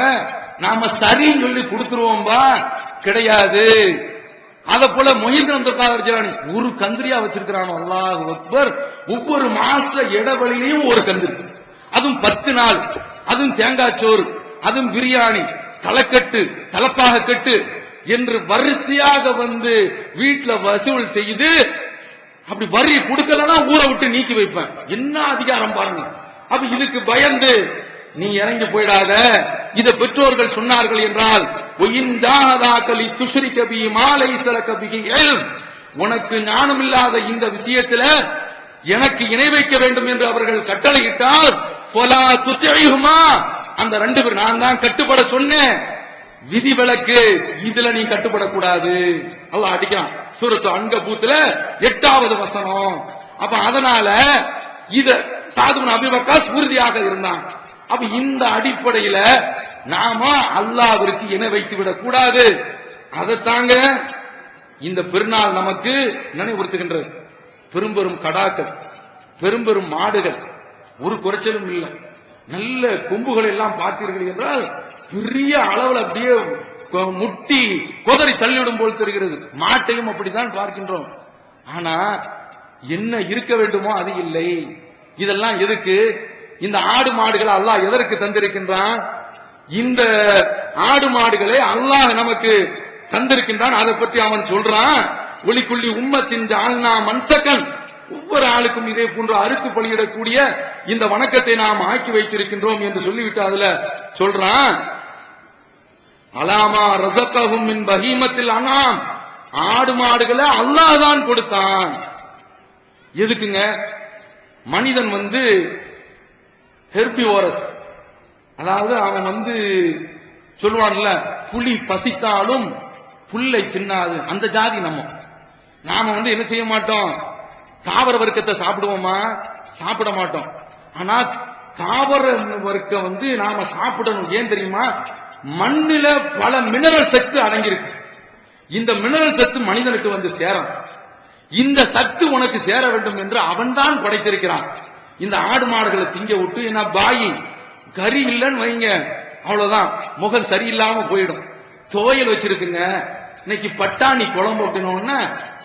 நாம சரின்னு சொல்லி கொடுத்துருவோம்பா, கிடையாது. அத போல மொஹிதீன் அப்துல் காதர் ஜிலானி ஒரு கந்திரியா வச்சிருக்கிறான். அல்லாஹ் அக்பர். ஒவ்வொரு மாச இடைவெளியிலையும் ஒரு கந்திரி, அதுவும் 10 நாள், அதுவும் தேங்காய் சோறு, அதுவும் பிரியாணி, தலைக்கட்டு, தலப்பாக கட்டு என்று வரிசையாக வீட்டுல வசூல் செய்து, அப்படி வரி கொடுக்கலன்னா ஊரை விட்டு நீக்கி வைப்பேன். என்ன அதிகாரம் பாருங்க. அப்ப இதுக்கு பயந்து நீ இறங்கி போயிடாத. இத பெற்றோர்கள் சொன்னார்கள் என்றால், உனக்கு ஞானம் இல்லாத இந்த விஷயத்துல எனக்கு இணை வைக்க வேண்டும் என்று அவர்கள் கட்டளையிட்டால், அந்த 2 பேர் நான் தான் கட்டுப்பட சொன்னேன், விதிவிலக்கு, இதுல நீ கட்டுப்படக்கூடாது. அல்லாஹ் அடிக்கிறான் சூரத்து அன்கபூத்ல 8வது வசனம். அப்ப அதனால இத சாத் பின் அபீ வக்காஸ் உறுதியாக இருந்தான். அப்ப இந்த அடிப்படையில நாம அல்லாஹ்விற்கு இணை வைத்து விடக் கூடாது. அதைத்தாங்க இந்த பெருநாள் நமக்கு நினைவுறுத்துகின்றது. பெரும்பெரும் கடாக்கள், பெரும்பெரும் மாடுகள், ஒரு குறைச்சலும் இல்லை. நல்ல கொம்புகள் எல்லாம் பார்த்தீர்கள் என்றால் பெரிய அளவில் அப்படியே முட்டி கொதறி தள்ளிவிடும் போல் தெரிகிறது. மாட்டையும் அப்படித்தான் பார்க்கின்றோம். ஆனா என்ன இருக்க வேண்டுமோ அது இல்லை. இதெல்லாம் எதுக்கு? இந்த ஆடு மாடுகளை அல்லாஹ் எதற்கு தந்திருக்கின்றான்? இந்த ஆடு மாடுகளை அல்லாஹ் நமக்கு தந்திருக்கின்றான். அதை பற்றி அவன் சொல்றான், ஒலிக்குள்ளி உம்மத்தின் ஜஅல்னா மன்சகன், ஒவ்வொரு ஆளுக்கும் இதே போன்ற அறுத்து பலியிடக்கூடிய இந்த வணக்கத்தை நாம் ஆக்கி வைத்திருக்கின்றோம் என்று சொல்லிவிட்டு அதுல சொல்றான், அலாமா ரஸகஹும் மின் பஹீமத்தில் அனாம், ஆடு மாடுகளை அல்லாஹ் தான் கொடுத்தான். எதுக்குங்க? மனிதன் ஹெர்பிவோரஸ், அதாவது அவன் சொல்லுவான்ல, புலி பசித்தாலும் புல்லை தின்னாது, அந்த ஜாதி நாம என்ன செய்ய மாட்டோம்? தாவர வர்க்கத்தை சாப்பிடுவோமா? சாப்பிட மாட்டோம். ஆனா தாவர வர்க்கம் நாம சாப்பிடணும். ஏன் தெரியுமா? மண்ணில பல மினரல் சத்து அடங்கியிருக்கு. இந்த மினரல் சத்து மனிதனுக்கு வந்து சேரும். இந்த சத்து உனக்கு சேர வேண்டும் என்று அவன்தான் படைத்திருக்கிறான். இந்த ஆடு மாடுகளை திங்க விட்டு என்ன பாயி கறி இல்லைன்னு வைங்க, அவ்வளவுதான், முகம் சரியில்லாம போயிடும். துவையல் வச்சிருக்குங்க, இன்னைக்கு பட்டாணி குழம்பு வைக்கணும்னா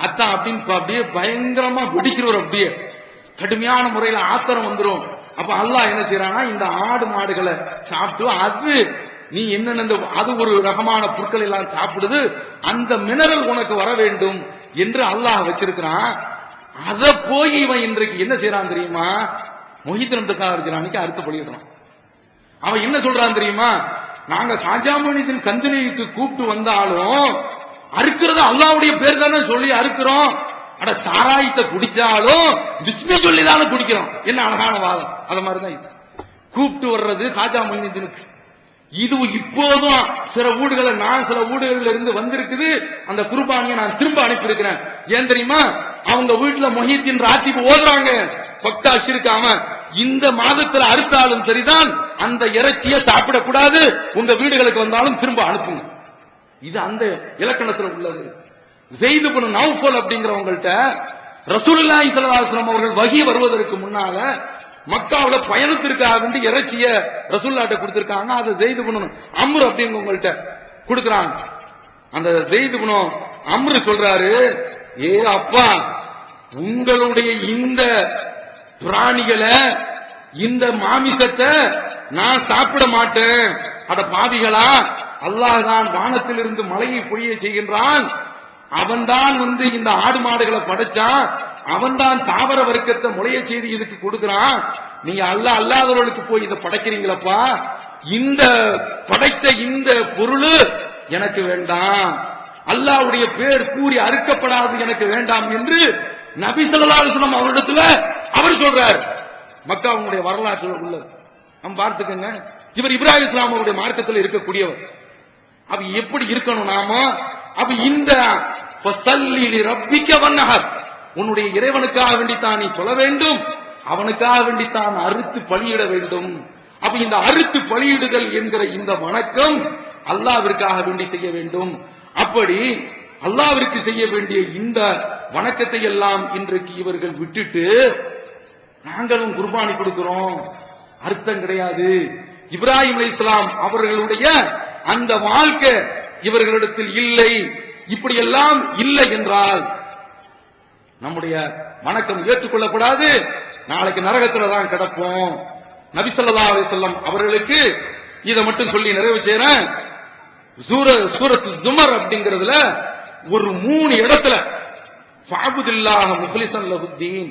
அத்தான் அப்படின்னு அப்படியே பயங்கரமா வெடிச்சிருவார். அப்படியே கடுமையான முறையில ஆத்திரம் வந்துடும். அப்ப அல்லாஹ் என்ன செய்யறானா, இந்த ஆடு மாடுகளை சாப்பிட்டு அது நீ என்னென்ன அது ஒரு ரகமான பொருட்கள் எல்லாம் சாப்பிடுது, அந்த மினரல் உனக்கு வர வேண்டும் என்று அல்லாஹ் வச்சிருக்கிறான். அத போய் இவன் இன்றைக்கு என்ன செய்யறான் தெரியுமா, மொஹிதீன் அறுத்து பலியிடுறான். அவன் என்ன சொல்றான் தெரியுமா, நாங்க காஜாமணிதின் கந்தனைக்கு கூப்பிட்டு வந்தாலும் அறுக்கிறது அல்லாவுடைய பேர் தானே சொல்லி அறுக்கிறோம். அட சாராயத்தை குடிச்சாலும் பிஸ்மி சொல்லி தானே குடிக்கிறோம். என்ன அழகான வாதம். அது மாதிரிதான் இது. கூப்பிட்டு வர்றது காஜா மொஹிதீனுக்கு. இது இப்போதும் சில வீடுகளை நான் சில வீடுகள்ல இருந்து வந்திருக்குது. அந்த குர்பானியை நான் திரும்ப அனுப்பியிருக்கிறேன். ஏன் தெரியுமா, அவங்க வீட்டுல மொஹிதீன் ராத்திபு ஓதுறாங்க, பக்தா இருக்காம இந்த மாதத்துல அறுத்தாலும் சரிதான் அந்த இறைச்சியை சாப்பிடக்கூடாது, உங்க வீடுகளுக்கு வந்தாலும் திரும்ப அனுப்புங்க. இது அந்த இலக்கணத்தில் உள்ளது. ஸெய்த் இப்னு நௌஃபல் அப்படிங்கிறவங்கள்ட்ட ரசூலுல்லாஹி ஸல்லல்லாஹு அலைஹி வஸல்லம் அவர்கள் வஹி வருவதற்கு முன்னால மக்காவுல பயணத்திற்காக வேண்டி இறைச்சிய ரசூலுல்லாஹ்ட்ட கொடுத்திருக்காங்க. அதை ஸெய்த் இப்னு அம்ர் அப்படிங்கிறவங்கள்ட்ட கொடுக்கறாங்க. அந்த ஸெய்த் இப்னு அம்ர் சொல்றாரு, ஏ அப்பா, உங்களுடைய இந்த பிராணிகளை இந்த மாமிசத்தை நான் சாப்பிட மாட்டேன். அட பாவிகளா, அல்லாஹ் தான் வானத்திலிருந்து மழையை பொழிய செய்கின்றான். அவன்தான் இந்த ஆடு மாடுகளை படைச்சான். அவன்தான் தாவர வர்க்கத்தை முளைய செய்து இதுக்கு கொடுக்கிறான். நீங்க அல்லாஹ் அல்லாதவர்களுக்கு போய் இதை படைக்கிறீங்களப்பா. இந்த படைத்த இந்த பொருள் எனக்கு வேண்டாம், அல்லாஹ்வுடைய பேர் கூறி அறுக்கப்படாது எனக்கு வேண்டாம் என்று நபி ஸல்லல்லாஹு அலைஹி வஸல்லம் அவரிடத்துல அவர் சொல்றார். மக்காவுடைய வரலாற்று உள்ளது, நம்ம பார்த்துக்கங்க. இவர் இப்ராஹிம் இஸ்லாம் அவருடைய மார்க்கத்தில் இருக்கக்கூடியவர். அப்ப எப்படி இருக்கணும் நாம? அப்ப இந்த ரப்பிக்க வன்னஹர், உன்னுடைய இறைவனுக்காக வேண்டித்தான் நீ சொல்ல வேண்டும், அவனுக்காக வேண்டித்தான் அறுத்து பலியிட வேண்டும். அப்ப இந்த அறுத்து பலியிடுதல் என்கிற இந்த வணக்கம் அல்லாஹ்விற்காக வேண்டி செய்ய வேண்டும். அப்படி அல்லாஹ்விற்கு செய்ய வேண்டிய இந்த வணக்கத்தை எல்லாம் இன்றைக்கு இவர்கள் விட்டுட்டு நாங்களும் குர்பானி கொடுக்கிறோம், அர்த்தம் கிடையாது. இப்ராஹிம் அலைஹிஸ்ஸலாம் அவர்களுடைய அந்த வாழ்க்கை இவர்களிடத்தில் இல்லை. இப்படி எல்லாம் இல்லை என்றால் நம்முடைய வணக்கம் ஏற்றுக்கொள்ளப்படாது, நாளைக்கு நரகத்துல தான் கிடப்போம். நபி ஸல்லல்லாஹு அலைஹி வஸல்லம் அவர்களுக்கு இதை மட்டும் சொல்லி நிறைவு செய்றேன். சூரத்து ஜுமர் அப்படிங்கிறதுல ஒரு 3 இடத்துல ஃபஅபுதில்லாஹ முக்லிஸன் லஹுத்தீன்,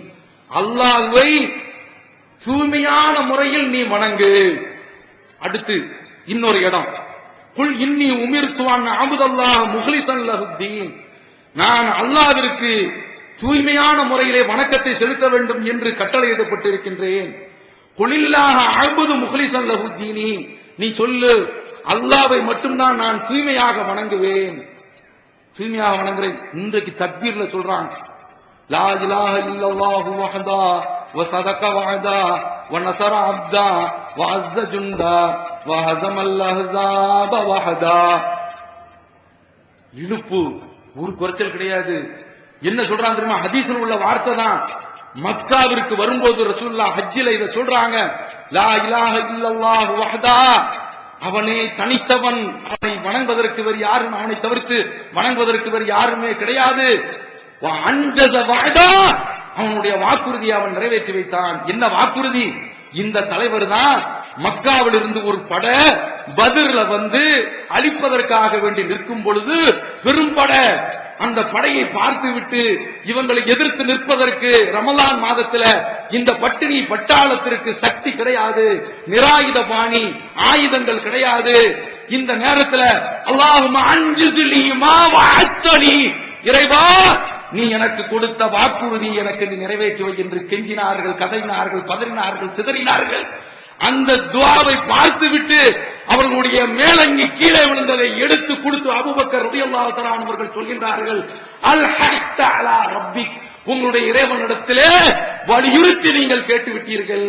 அல்லாஹ்வை தூய்மையான முறையில் நீ வணங்கு. அடுத்து இன்னொரு இடம், குல் இன்னி உமிர்து அன் அஅபுதல்லாஹ முக்லிஸன் லஹுத்தீன், நான் அல்லாஹ்விற்கு தூய்மையான முறையிலே வணக்கத்தை செலுத்த வேண்டும் என்று கட்டளையிடப்பட்டிருக்கின்றேன். குலில்லாஹ அஅபுது முக்லிஸன் லஹுத்தீனி, நீ சொல்லு, அல்லாஹ்வை மட்டும்தான் நான் தூய்மையாக வணங்குவேன். தூய்மையாக வணங்குறேன். இன்றைக்கு தக்பீர்ல சொல்றாங்க, லா இலாஹ இல்லல்லாஹு வஹதா வ ஸதக வஅதா வ நஸர அப்தா வ அஸ்ஸ ஜுண்டா வ ஹஸமல் அஹ்ஸாப வஹதா. இழுப்பு, ஒரு குறைச்சல் கிடையாது. என்ன சொல்றாங்க தெரியுமா? ஹதீஸ்ல உள்ள வார்த்தை தான். மக்காவிற்கு வரும்போது ரசூலுல்லாஹ் ஹஜ்ஜில இத சொல்றாங்க, லா இலாஹ இல்லல்லாஹு வஹதா, அவனே தனித்தவன், அவனை வணங்குவதற்கு வேறு யாரும், அவனை தவிர்த்து வணங்குவதற்கு வேறு யாருமே கிடையாது. அஞ்சத வஅதா, அவனுடைய வாக்குறுதியை அவன் நிறைவேற்றி வைத்தான். என்ன வாக்குறுதி? இந்த தலைவர் தான் மக்காவில் இருந்து ஒரு படை பத்ர்ல அழிப்பதற்காக வேண்டி நிற்கும் பொழுது பெரும் படை அந்த படையை பார்த்து விட்டு இவங்களை எதிர்த்து நிற்பதற்கு ரமலான் மாதத்துல இந்த பட்டினி பட்டாளத்திற்கு சக்தி கிடையாது, நிராயுத பாணி, ஆயுதங்கள் கிடையாது. இந்த நேரத்துல அல்லாஹும்ம அன்ஜிஸ்லி மா வஅத்தனி, இறைவா நீ எனக்கு கொடுத்த வாக்குறுதி எனக்கு நீ நிறைவேற்றி வை என்று கெஞ்சினார்கள், கதறினார்கள், பதறினார்கள், சிதறினார்கள். அந்த துஆவை பார்த்துவிட்டு அவர்களுடைய மேலங்கி கீழே விழுந்ததை எடுத்து கொடுத்து அபூபக்கர் ரலியல்லாஹு தஆலா அவர்கள் சொல்கின்றார்கள், அல் ஹத்த அலா ரப்பிக், உங்களுடைய இறைவனிடத்திலே வலியுறுத்தி நீங்கள் கேட்டு விட்டீர்கள்.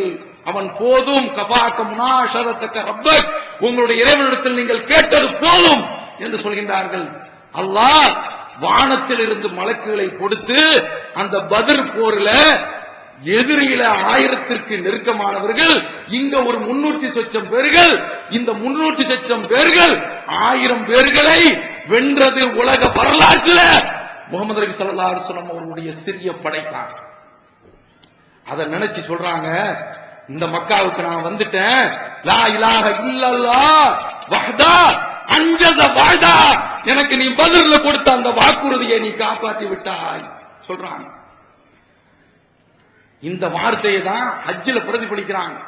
அவன் போதும். கபாக்க முனாஷரத்தக்க ரப்பக், உங்களுடைய இறைவனிடத்தில் நீங்கள் கேட்டது போதும் என்று சொல்கின்றார்கள். அல்லாஹ் வானத்தில் இருந்து மலக்குகளை கொடுத்து அந்த பத்ர் போர்ல எதிரியில 1000ற்கு நெருக்கமானவர்கள், இங்க ஒரு 300 சொச்சம் பேர்கள், இந்த 300 சொச்சம் பேர்கள் 1000 பேர்களை வென்றது உலக வரலாற்றில் முகமது நபி ஸல்லல்லாஹு அலைஹி வஸல்லம் அவர்களுடைய சிறிய படைத்தான். அதை நினைச்சு சொல்றாங்க, இந்த மக்காவுக்கு நான் வந்துட்டேன், லா இலாஹ இல்லல்லாஹ் வஹ்தா அன்ஜஸ வஅதா, எனக்கு நீ பத்ர்ல கொடுத்த அந்த வாக்குறுதியை நீ காப்பாற்றி விட்டாய் சொல்றாங்க. இந்த வார்த்தையை தான் ஹஜ்ஜில் பிரதிபலிக்கிறாங்க.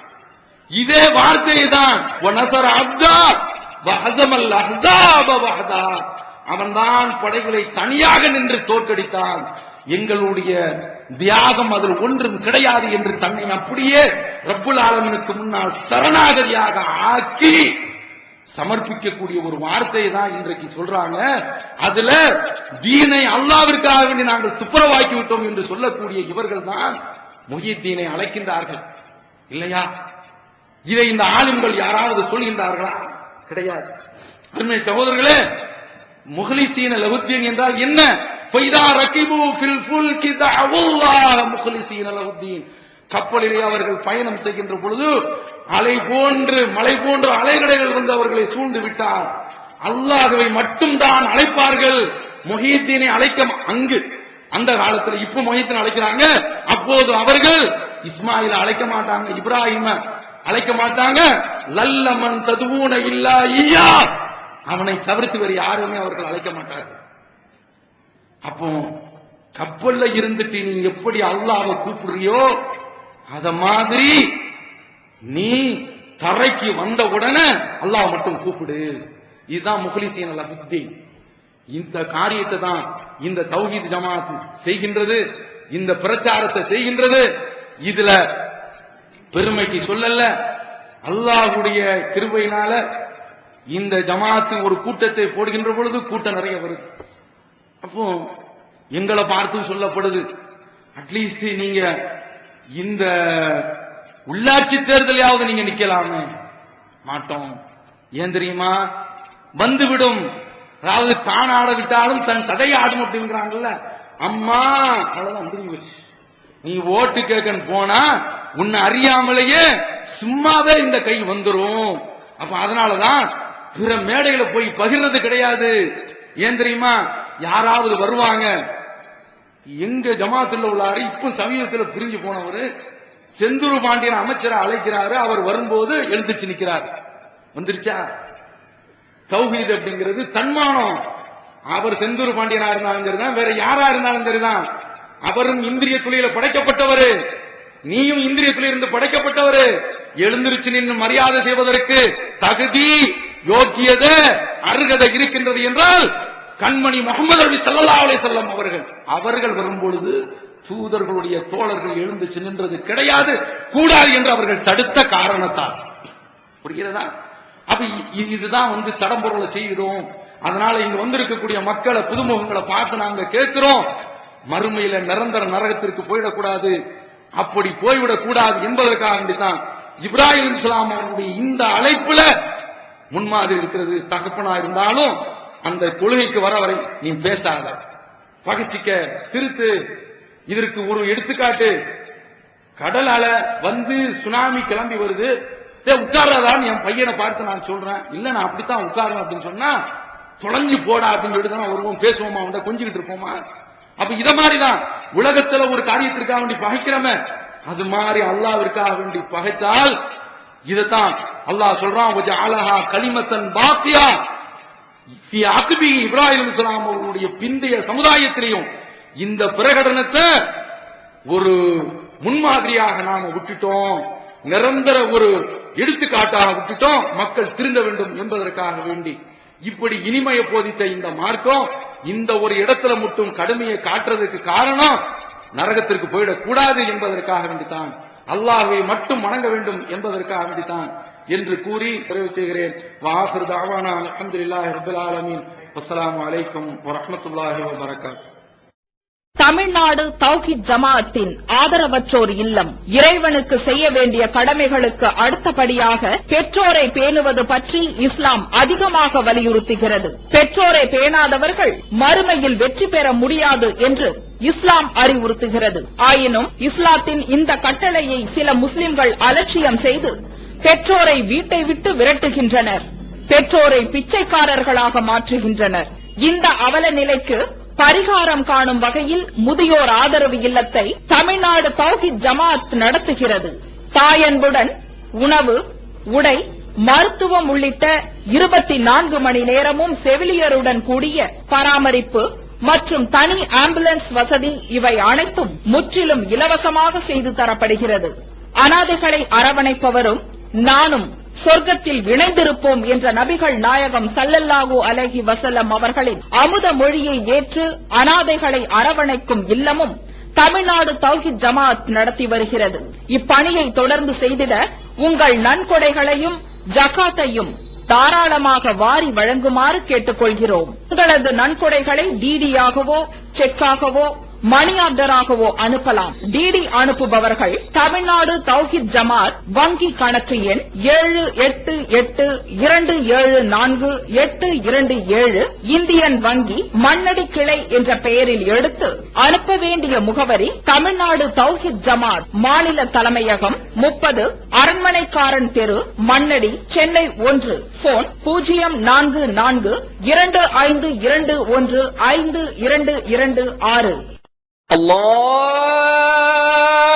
இதே வார்த்தையை தான் வனஸர அப்தா வஹஸமல் அஹ்ஸாப வஹதா, அவன்தான் படைகளை தனியாக நின்று தோற்கடித்தான், எங்களுடைய தியாகம் அதில் ஒன்றும் கிடையாது என்று தன்னை அப்படியே ரப்புல் ஆலமீனுக்கு முன்னால் சரணாகதியாக ஆக்கி சமர்ப்பிக்கக்கூடிய ஒரு வார்த்தையை தான் இன்றைக்கு சொல்றாங்க. அதுல தீனை அல்லாஹ்விற்காக வேண்டி நாங்கள் துப்புரவாக்கி விட்டோம் என்று சொல்லக்கூடிய இவர்கள் தான் முஹித்தீனை அழைக்கின்றார்கள் இல்லையா? இதை இந்த ஆலிம்கள் யாராவது சொல்கின்றார்களா? கிடையாது. அருமை சகோதரர்களே, முஹ்லிசீன லஹுத்தீன் என்றால் என்ன? ஃபைதா ரகிபு ஃபில் ஃபுல்கி தஅவுல்லாஹ முஹ்லிசீன லஹுத்தீன், கப்பலிலே அவர்கள் பயணம் செய்கின்ற பொழுது அலை போன்று மலை போன்ற அலைகடைகள் வந்து அவர்களை சூழ்ந்து விட்டார், அல்லாஹ்வை மட்டும் தான் அழைப்பார்கள். முஹித்தீனை அழைக்க அங்கு அந்த காலத்தில் இப்ப முஹித்தீன் அழைக்கிறாங்க, அப்போது அவர்கள் இஸ்மாயில அழைக்க மாட்டாங்க, இப்ராஹிம அழைக்க மாட்டாங்க. லல்லமன் ததுவூன இல்லா ஈயா, அவனை தவிர்த்து வேறு யாருமே அவர்கள் அழைக்க மாட்டார்கள். அப்போ கப்பல்ல இருந்துட்டு நீ எப்படி அல்லாஹ்வை கூப்பிடுறியோ அத மாதிரி நீ தரைக்கு வந்த உடனே அல்லாஹ் மட்டும் கூப்பிடு. இதுதான் முஹ்லிசீன லஹுத்தீன். இந்த காரியத்தை தான் இந்த தௌஹீத் ஜமாத் செய்கின்றது, இந்த பிரச்சாரத்தை செய்கின்றது. இதுல பெருமைக்கு சொல்லல, அல்லாஹ்வுடைய கிருபையினால இந்த ஜமாத்து ஒரு கூட்டத்தை போடுகின்ற பொழுது கூட்டம் நிறைய வருது. அப்போ எங்களை பார்த்து சொல்லப்படுது, அட்லீஸ்ட் நீங்க இந்த உள்ளாட்சி தேர்தலையாவது நீங்க நிக்கலாமே. மாட்டோம். ஏன் தெரியுமா? வந்துவிடும். அதாவது தான் ஆட விட்டாலும் தன் சதையை ஆடும் அப்படிங்கிறாங்கல்ல, அம்மா அவ்வளவுதான் முடிஞ்சு வச்சு. நீ ஓட்டு கேட்க போனா உன்னை அறியாமலேயே சும்மாவே இந்த கை வந்துரும். அப்ப அதனாலதான் பிற மேடையில போய் பகிர்றது கிடையாது. ஏன் தெரியுமா? யாராவது வருவாங்க, எங்க ஜமாத்துல உள்ளாரு இப்ப சமீபத்தில் பிரிஞ்சு போனவரு செந்தூர் பாண்டியன் அமைச்சரை அழைக்கிறாரு, அவர் வரும்போது எழுந்திருச்சு நிக்கிறார். வந்துருச்சா? தௌஹீத் அப்படிங்கிறது தன்மானம். அவர் செந்தூர் பாண்டியனா இருந்தாலும் சரிதான், வேற யாரா இருந்தாலும் சரிதான், அவரும் இந்திரிய துளியில படைக்கப்பட்டவரு, நீயும் இந்திரிய துளியிலிருந்து படைக்கப்பட்டவரு. எழுந்திருச்சு நின்று மரியாதை செய்வதற்கு தகுதி யோக்கியதை அருகதை இருக்கின்றது என்றால் கண்மணி முஹம்மது நபி ஸல்லல்லாஹு அலைஹி வஸல்லம் அவர்கள் வரும்பொழுது தூதர்களுடைய தோழர்கள் எழுந்துச்சு நின்றது கிடையாது, கூடாது என்று அவர்கள் தடுத்த காரணத்தால். புரிகிறதா? அப்ப இதுதான் தடம்பொருளை செய்கிறோம். அதனால இங்க வந்திருக்கக்கூடிய மக்களை, புதுமுகங்களை பார்த்து நாங்க கேட்கிறோம், மறுமையில நிரந்தர நரகத்திற்கு போயிடக்கூடாது, அப்படி போய்விடக் கூடாது என்பதற்காக வேண்டித்தான் இப்ராஹிம் அலைஹிஸ்ஸலாம் அவருடைய இந்த அழைப்புல முன்மாதிரி இருக்கிறது. தகப்பனா இருந்தாலும் அந்த கொள்கைக்கு வர வரை நீ பேசாத, பகிச்சிக்க, திருத்து. இதற்கு ஒரு எடுத்துக்காட்டு, கடல் அலை வந்து சுனாமி கிளம்பி வருது, உட்கார்றதான்னு என் பையனை பார்த்து நான் சொல்றேன், இல்ல நான் அப்படித்தான் உட்காருவேன் அப்படின்னு சொன்னா தொலைஞ்சு போடா அப்படின்னு சொல்லிட்டு தான் வருவோம், பேசுவோமா, அவன் கொஞ்சிக்கிட்டு இருப்போமா? அப்ப இத மாதிரிதான் உலகத்துல ஒரு காரியத்திற்காக வேண்டி பகைக்கிறோமே, அது மாதிரி அல்லாஹ்விற்காக வேண்டி பகைத்தால் இதத்தான் அல்லாஹ் சொல்றான், வஜஅலஹா கலிமத்தன் பாக்கியா ஃபீ அக்பி இப்ராஹிம் அலைஹிஸ்ஸலாம் அவருடைய பிந்தைய சமுதாயத்திலையும் இந்த பிரகடனத்தை ஒரு முன்மாதிரியாக நாம விட்டுட்டோம், நிரந்தர ஒரு எடுத்துக்காட்டாக விட்டுட்டோம், மக்கள் திருந்த வேண்டும் என்பதற்காக வேண்டி. இப்படி இனிமையை போதித்த இந்த மார்க்கம் இந்த ஒரு இடத்துல மட்டும் கடுமையை காட்டுறதுக்கு காரணம் நரகத்திற்கு போயிடக் கூடாது என்பதற்காக வேண்டித்தான், அல்லாஹ்வை மட்டும் வணங்க வேண்டும் என்பதற்காக வேண்டித்தான் என்று கூறி நிறைவு செய்கிறேன். வஆகிரு தஅவானா அல்ஹம்துலில்லாஹி ரப்பில் ஆலமீன். வஸ்ஸலாமு அலைக்கும் வரஹ்மத்துல்லாஹி வபரகாத்துஹு. தமிழ்நாடு தௌஹீத் ஜமாஅத்தின் ஆதரவற்றோர் இல்லம் இறைவனுக்கு செய்ய வேண்டிய கடமைகளுக்கு அடுத்தபடியாக பெற்றோரை பேணுவது பற்றி இஸ்லாம் அதிகமாக வலியுறுத்துகிறது. பெற்றோரை பேணாதவர்கள் மறுமையில் வெற்றி பெற முடியாது என்று இஸ்லாம் அறிவுறுத்துகிறது. ஆயினும் இஸ்லாத்தின் இந்த கட்டளையை சில முஸ்லிம்கள் அலட்சியம் செய்து பெற்றோரை வீட்டை விட்டு விரட்டுகின்றனர். பெற்றோரை பிச்சைக்காரர்களாக மாற்றுகின்றனர். இந்த அவல நிலைக்கு பரிகாரம் காணும் வகையில் முதியோர் ஆதரவு இல்லத்தை தமிழ்நாடு தௌஹீத் ஜமாஅத் நடத்துகிறது. தாயன்புடன் உணவு, உடை, மருத்துவம் உள்ளிட்ட 24 மணி நேரமும் செவிலியருடன் கூடிய பராமரிப்பு மற்றும் தனி ஆம்புலன்ஸ் வசதி இவை அனைத்தும் முற்றிலும் இலவசமாக செய்து தரப்படுகிறது. அனாதைகளை அரவணைப்பவரும் நானும் சொர்க்கத்தில் இணைந்திருப்போம் என்ற நபிகள் நாயகம் ஸல்லல்லாஹு அலைஹி வஸல்லம் அவர்களின் அமுத மொழியை ஏற்று அனாதைகளை அரவணைக்கும் இல்லமும் தமிழ்நாடு தௌஹீத் ஜமாஅத் நடத்தி வருகிறது. இப்பணியை தொடர்ந்து செய்திட உங்கள் நன்கொடைகளையும் ஜகாத்தையும் தாராளமாக வாரி வழங்குமாறு கேட்டுக்கொள்கிறோம். உங்களது நன்கொடைகளை டிடியாகவோ செக்காகவோ மணி ஆர்டராகவோ அனுப்பலாம். டிடி அனுப்புபவர்கள் தமிழ்நாடு தௌஹீத் ஜமாஅத் வங்கி கணக்கு எண் 7882748827 இந்தியன் வங்கி மண்ணடி கிளை என்ற பெயரில் எடுத்து அனுப்ப வேண்டிய முகவரி தமிழ்நாடு தௌஹீத் ஜமாஅத் மாநில தலைமையகம் 30 அரண்மனைக்காரன் தெரு மண்ணடி சென்னை 1 போன் 044252152226 Allah